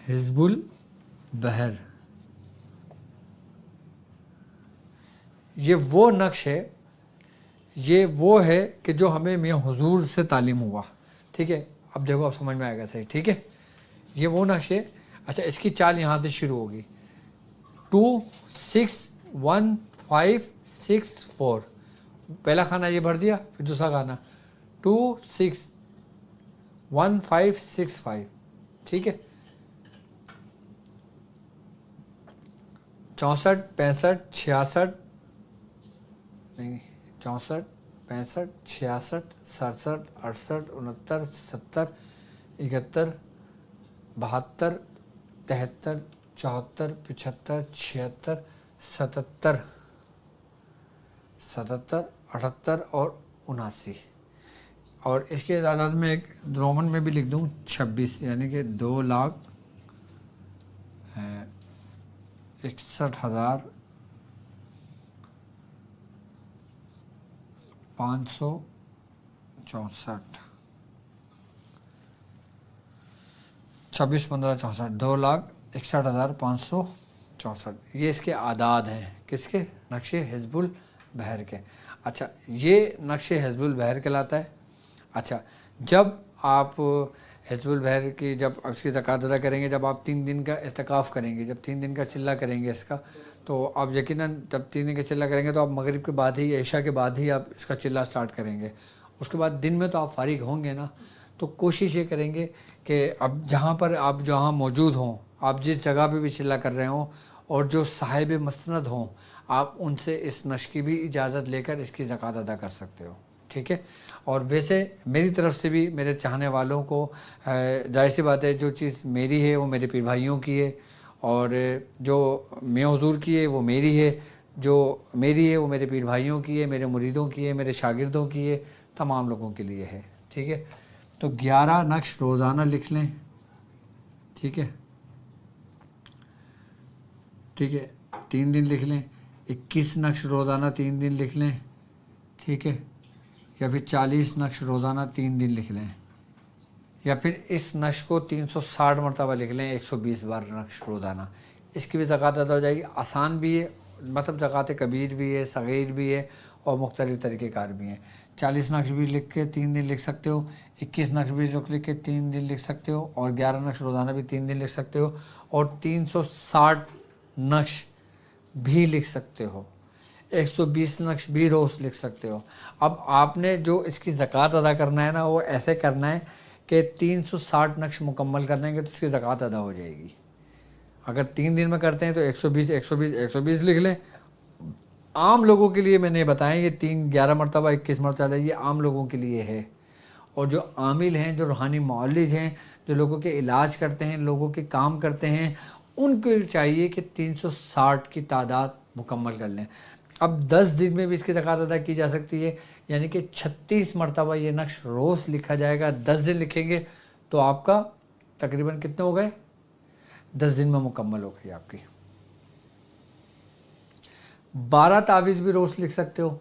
حزب البحر. یہ وہ نقش ہے، یہ وہ ہے کہ جو ہمیں میاں حضور سے تعلیم ہوا. ٹھیک ہے، اب دیکھو اب سمجھ میں آئے گا صحیح. ٹھیک ہے، یہ وہ نقش ہے. اچھا اس کی چال یہاں سے شروع ہوگی 2 6 1 5 6 4. پہلا کھانا یہ بھر دیا، پھر دوسرا کھانا 2 6 1 5 6 5. ٹھیک ہے، 64 65 66 نہیں 64 65 66 67 68 69 70 71 72 73 74 75 76 77 77 78 اور 79. اور اس کے تعداد میں ایک رومن میں بھی لکھ دوں 26، یعنی کہ 2,61,564. 26 15 64 2,61,564. یہ اس کے اعداد ہیں، کس کے؟ نقش حزب البحر کے. اچھا یہ نقش حزب البحر کہلاتا ہے. اچھا جب آپ حزب البحر کی جب اس کی زکوٰۃ ادا کریں گے، جب آپ 3 دن کا اعتکاف کریں گے، جب 3 دن کا چلہ کریں گے اس کا، تو آپ یقیناً جب 3 دن کا چلہ کریں گے تو آپ مغرب کے بعد ہی، عشاء کے بعد ہی آپ اس کا چلہ سٹارٹ کریں گے. اس کے بعد دن میں تو آپ فارغ ہوں گے نا، تو کوشش یہ کریں گے کہ اب جہاں پر آپ جہاں موجود ہوں، آپ جس جگہ پہ بھی چلہ کر رہے ہوں، اور جو صاحب مسند ہوں، آپ ان سے اس نقش کی بھی اجازت لے کر اس کی زکوٰۃ ادا کر سکتے ہو. ٹھیک ہے. اور ویسے میری طرف سے بھی میرے چاہنے والوں کو ظاہر سی بات ہے جو چیز میری ہے وہ میرے پیر بھائیوں کی ہے، اور جو میاں حضور کی ہے وہ میری ہے، جو میری ہے وہ میرے پیر بھائیوں کی ہے، میرے مریدوں کی ہے، میرے شاگردوں کی ہے، تمام لوگوں کے لیے ہے. ٹھیک ہے. تو 11 نقش روزانہ لکھ لیں. ٹھیک ہے، ٹھیک ہے 3 دن لکھ لیں. 21 نقش روزانہ 3 دن لکھ لیں. ٹھیک ہے، یا پھر 40 نقش روزانہ 3 دن لکھ لیں، یا پھر اس نقش کو 360 مرتبہ لکھ لیں، 120 بار نقش روزانہ. اس کی بھی زکوٰۃ ادا ہو جائے گی. آسان بھی ہے، مطلب زکوٰۃ کبیر بھی ہے، صغیر بھی ہے، اور مختلف طریقہ کار بھی ہیں. 40 نقش بھی لکھ کے 3 دن لکھ سکتے ہو، 21 نقش بھی لکھ کے 3 دن لکھ سکتے ہو، اور 11 نقش روزانہ بھی 3 دن لکھ سکتے ہو، اور 360 نقش بھی لکھ سکتے ہو، 120 نقش بھی روز لکھ سکتے ہو. اب آپ نے جو اس کی زکوٰۃ ادا کرنا ہے نا، وہ ایسے کرنا ہے کہ 360 نقش مکمل کرنے گے تو اس کی زکوٰۃ ادا ہو جائے گی. اگر 3 دن میں کرتے ہیں تو 120 120 120 لکھ لیں. عام لوگوں کے لیے میں نے بتائیں یہ 11 مرتبہ 21 مرتبہ یہ عام لوگوں کے لیے ہے. اور جو عامل ہیں، جو روحانی معالج ہیں، جو لوگوں کے علاج کرتے ہیں، لوگوں کے کام کرتے ہیں، ان کو چاہیے کہ 360 کی تعداد مکمل کر لیں. اب 10 دن میں بھی اس کی زکوٰۃ ادا کی جا سکتی ہے، یعنی کہ 36 مرتبہ یہ نقش روز لکھا جائے گا. 10 دن لکھیں گے تو آپ کا تقریباً کتنے ہو گئے؟ 10 دن میں مکمل ہو گئی آپ کی. 12 تعویذ بھی روز لکھ سکتے ہو،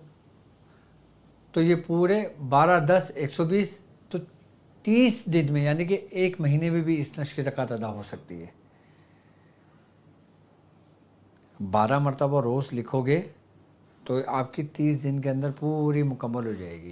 تو یہ پورے 12 10 120، تو 30 دن میں یعنی کہ 1 مہینے میں بھی اس نقش کی زکوٰۃ ادا ہو سکتی ہے. 12 مرتبہ روز لکھو گے تو آپ کی 30 دن کے اندر پوری مکمل ہو جائے گی.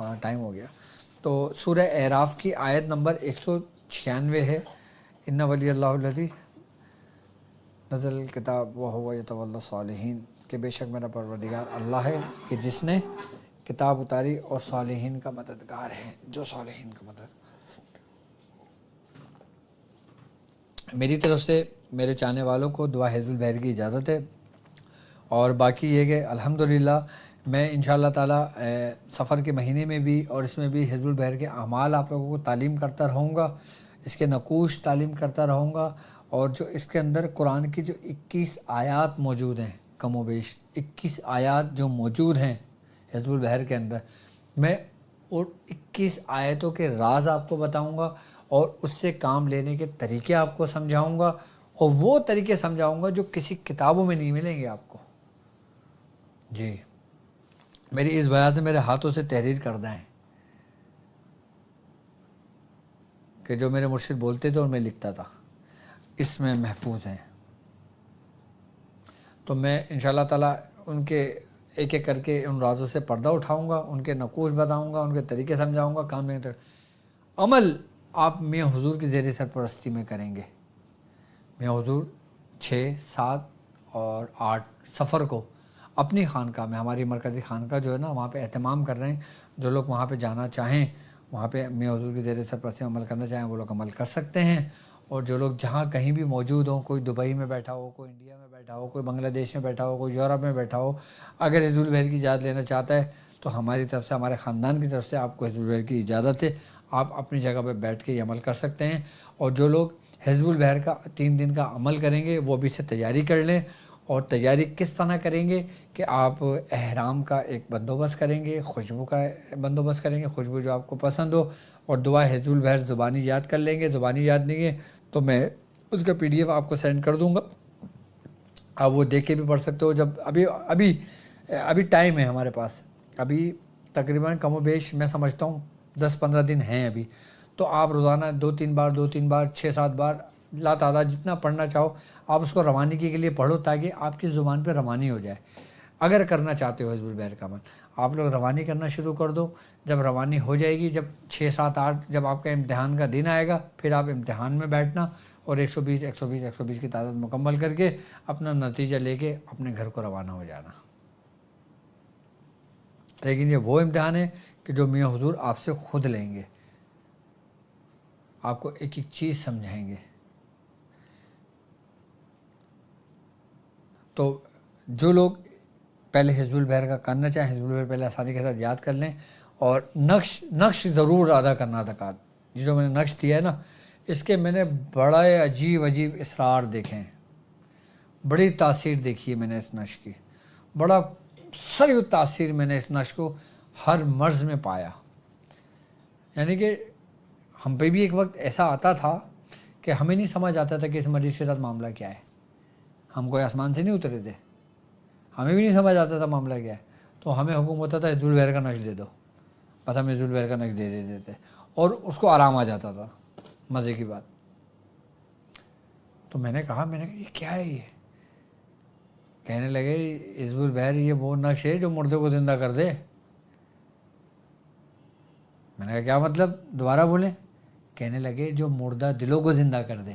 ہاں ٹائم ہو گیا. تو سورہ اعراف کی آیت نمبر 196 ہے. ان ولی اللہ الذی نزل الکتاب وہو یتولی الصالحین، کہ بے شک میرا پروردگار اللہ ہے کہ جس نے کتاب اتاری اور صالحین کا مددگار ہے، جو صالحین کا مدد. میری طرف سے میرے چاہنے والوں کو دعا حزب البحر کی اجازت ہے. اور باقی یہ کہ الحمدللہ میں انشاءاللہ تعالیٰ سفر کے مہینے میں بھی اور اس میں بھی حزب البحر کے اعمال آپ لوگوں کو تعلیم کرتا رہوں گا، اس کے نقوش تعلیم کرتا رہوں گا. اور جو اس کے اندر قرآن کی جو 21 آیات موجود ہیں، کم و بیش 21 آیات جو موجود ہیں حزب البحر کے اندر، میں اور 21 آیتوں کے راز آپ کو بتاؤں گا اور اس سے کام لینے کے طریقے آپ کو سمجھاؤں گا، اور وہ طریقے سمجھاؤں گا جو کسی کتابوں میں نہیں ملیں گے آپ کو. جی میری اس بیان سے میرے ہاتھوں سے تحریر کردہ ہیں کہ جو میرے مرشد بولتے تھے اور میں لکھتا تھا، اس میں محفوظ ہیں. تو میں انشاءاللہ تعالیٰ ان کے ایک ایک کر کے ان رازوں سے پردہ اٹھاؤں گا، ان کے نقوش بتاؤں گا، ان کے طریقے سمجھاؤں گا. کام نہیں عمل آپ میاں حضور کی زیر سرپرستی میں کریں گے. میاں حضور 6، 7 اور 8 سفر کو اپنی خانقاہ میں، ہماری مرکزی خانقاہ جو ہے نا، وہاں پہ اہتمام کر رہے ہیں. جو لوگ وہاں پہ جانا چاہیں، وہاں پہ میاں حضور کی زیر سرپرستی میں عمل کرنا چاہیں، وہ لوگ عمل کر سکتے ہیں. اور جو لوگ جہاں کہیں بھی موجود ہوں، کوئی دبئی میں بیٹھا ہو، کوئی انڈیا میں بیٹھا ہو، کوئی بنگلہ دیش میں بیٹھا ہو، کوئی یورپ میں بیٹھا ہو، اگر حزب البحر کی اجازت لینا چاہتا ہے تو ہماری طرف سے، ہمارے خاندان کی طرف سے آپ کو حزب البحر کی اجازت ہے. آپ اپنی جگہ پہ بیٹھ کے یہ عمل کر سکتے ہیں. اور جو لوگ حزب البحر کا 3 دن کا عمل کریں گے وہ بھی سے تیاری کر لیں. اور تیاری کس طرح کریں گے کہ آپ احرام کا ایک بندوبست کریں گے، خوشبو کا بندوبست کریں گے، خوشبو جو آپ کو پسند ہو، اور دعا حزب البحر زبانی یاد کر لیں گے. زبانی یاد نہیں ہے تو میں اس کا PDF آپ کو سینڈ کر دوں گا، آپ وہ دیکھ کے بھی پڑھ سکتے ہو. جب ابھی ٹائم ہے ہمارے پاس، ابھی تقریباً کم و بیش میں سمجھتا ہوں 10-15 دن ہیں ابھی. تو آپ روزانہ 2-3 بار 6-7 بار لا تعداد جتنا پڑھنا چاہو آپ اس کو روانگی کے لیے پڑھو، تاکہ آپ کی زبان پہ روانی ہو جائے. اگر کرنا چاہتے ہو حزب البحر کا عمل، آپ لوگ روانی کرنا شروع کر دو. جب روانی ہو جائے گی، جب 6-7-8 جب آپ کا امتحان کا دن آئے گا، پھر آپ امتحان میں بیٹھنا اور 120 کی تعداد مکمل کر کے اپنا نتیجہ لے کے اپنے گھر کو روانہ ہو جانا. لیکن یہ وہ امتحان ہے کہ جو میاں حضور آپ سے خود لیں گے، آپ کو ایک ایک چیز سمجھائیں گے. تو جو لوگ پہلے حزب البحر کا کرنا چاہیں، حزب البحر پہلے آسانی کے ساتھ یاد کر لیں. اور نقش ضرور ادا کرنا تھا. جو میں نے نقش دیا ہے نا، اس کے میں نے بڑے عجیب اسرار دیکھے ہیں، بڑی تاثیر دیکھی ہے میں نے اس نقش کی. بڑا سری تاثیر میں نے اس نقش کو ہر مرض میں پایا. یعنی کہ ہم پہ بھی ایک وقت ایسا آتا تھا کہ ہمیں نہیں سمجھ آتا تھا کہ اس مریض کے ساتھ معاملہ کیا ہے. ہم کوئی آسمان سے نہیں اترے تھے، ہمیں بھی نہیں سمجھ آتا تھا معاملہ کیا ہے. تو ہمیں حکم ہوتا تھا حزب البحر کا نقش دے دو، بس ہم حزب البحر کا نقش دے دیتے تھے اور اس کو آرام آ جاتا تھا. مزے کی بات. تو میں نے کہا یہ کیا ہے؟ یہ کہنے لگے حزب البحر یہ وہ نقش ہے جو مردے کو زندہ کر دے. میں نے کہا کیا مطلب؟ دوبارہ بولیں. کہنے لگے جو مردہ دلوں کو زندہ کر دے.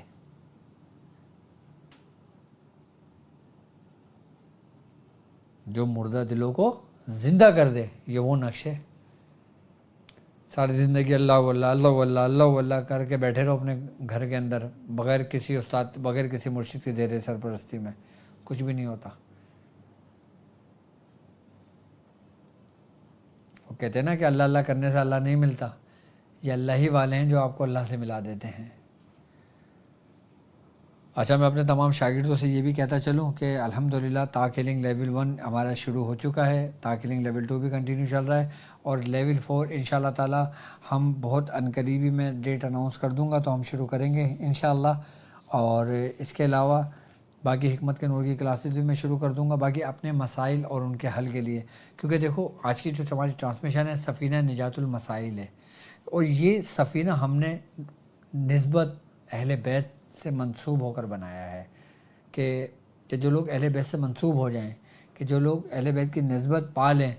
جو مردہ دلوں کو زندہ کر دے، یہ وہ نقش ہے. ساری زندگی اللہ اللہ اللہ اللہ اللہ اللہ کر کے بیٹھے رہو اپنے گھر کے اندر، بغیر کسی استاد، بغیر کسی مرشد کی زیر سرپرستی میں، کچھ بھی نہیں ہوتا. وہ کہتے ہیں نا کہ اللہ اللہ کرنے سے اللہ نہیں ملتا. یہ اللہ ہی والے ہیں جو آپ کو اللہ سے ملا دیتے ہیں. اچھا، میں اپنے تمام شاگردوں سے یہ بھی کہتا چلوں کہ الحمدللہ تاکلنگ لیول 1 ہمارا شروع ہو چکا ہے، تاکلنگ لیول 2 بھی کنٹینیو چل رہا ہے، اور لیول 4 انشاءاللہ تعالی ہم بہت عنقریبی میں ڈیٹ اناؤنس کر دوں گا تو ہم شروع کریں گے انشاءاللہ. اور اس کے علاوہ باقی حکمت کے نور کی کلاسز بھی میں شروع کر دوں گا، باقی اپنے مسائل اور ان کے حل کے لیے. کیونکہ دیکھو آج کی جو ہماری ٹرانسمیشن ہے سفینہ نجات المسائل ہے، اور یہ سفینہ ہم نے نسبت اہل بیت سے منسوب ہو کر بنایا ہے کہ جو لوگ اہل بیت سے منسوب ہو جائیں، کہ جو لوگ اہل بیت کی نسبت پا لیں،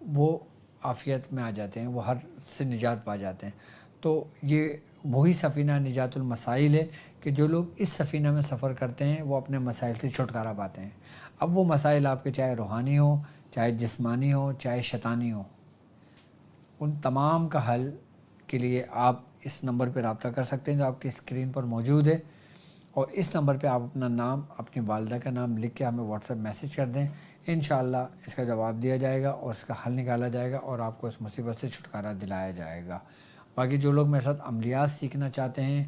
وہ عافیت میں آ جاتے ہیں، وہ ہر سے نجات پا جاتے ہیں۔ تو یہ وہی سفینہ نجات المسائل ہے کہ جو لوگ اس سفینہ میں سفر کرتے ہیں وہ اپنے مسائل سے چھٹکارا پاتے ہیں۔ اب وہ مسائل آپ کے چاہے روحانی ہوں، چاہے جسمانی ہوں، چاہے شیطانی ہوں، ان تمام کا حل کے لیے آپ اس نمبر پہ رابطہ کر سکتے ہیں جو آپ کی اسکرین پر موجود ہے، اور اس نمبر پہ آپ اپنا نام، اپنی والدہ کا نام لکھ کے ہمیں واٹس ایپ میسیج کر دیں، انشاءاللہ اس کا جواب دیا جائے گا اور اس کا حل نکالا جائے گا اور آپ کو اس مصیبت سے چھٹکارا دلایا جائے گا۔ باقی جو لوگ میرے ساتھ عملیات سیکھنا چاہتے ہیں،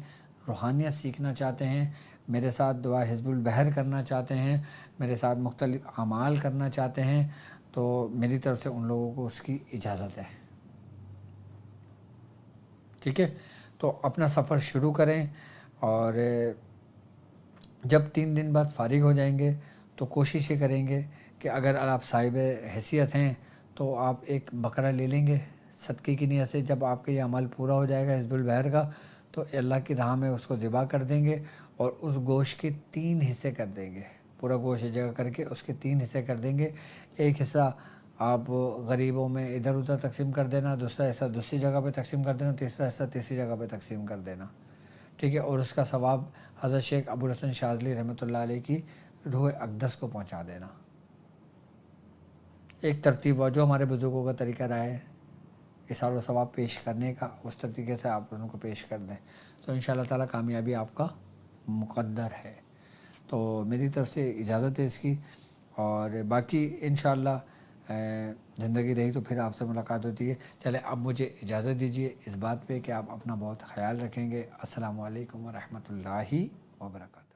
روحانیت سیکھنا چاہتے ہیں، میرے ساتھ دعا حزب البحر کرنا چاہتے ہیں، میرے ساتھ مختلف اعمال کرنا چاہتے ہیں، تو میری طرف سے ان لوگوں کو اس کی اجازت ہے۔ ٹھیک ہے، تو اپنا سفر شروع کریں، اور جب 3 دن بعد فارغ ہو جائیں گے تو کوشش یہ کریں گے کہ اگر آپ صاحب حیثیت ہیں تو آپ ایک بکرا لے لیں گے صدقے کی نیت سے۔ جب آپ کا یہ عمل پورا ہو جائے گا حزب البحر کا، تو اللہ کی راہ میں اس کو ذبح کر دیں گے اور اس گوشت کے 3 حصے کر دیں گے، پورا گوشت جگہ کر کے اس کے 3 حصے کر دیں گے۔ ایک حصہ آپ غریبوں میں ادھر ادھر تقسیم کر دینا، دوسرا حصہ دوسری جگہ پہ تقسیم کر دینا، تیسرا حصہ تیسری جگہ پہ تقسیم کر دینا، ٹھیک ہے، اور اس کا ثواب حضرت شیخ ابوالحسن شاذلی رحمۃ اللہ علیہ کی روح اقدس کو پہنچا دینا۔ ایک ترتیب جو ہمارے بزرگوں کا طریقہ رہا ہے اثار و ثواب پیش کرنے کا، اس طریقے سے آپ ان کو پیش کر دیں تو انشاءاللہ تعالیٰ کامیابی آپ کا مقدر ہے۔ تو میری طرف سے اجازت ہے اس کی، اور باقی انشاءاللہ زندگی رہی تو پھر آپ سے ملاقات ہوتی ہے۔ چلے اب مجھے اجازت دیجیے اس بات پہ کہ آپ اپنا بہت خیال رکھیں گے۔ السلام علیکم ورحمۃ اللہ وبرکاتہ۔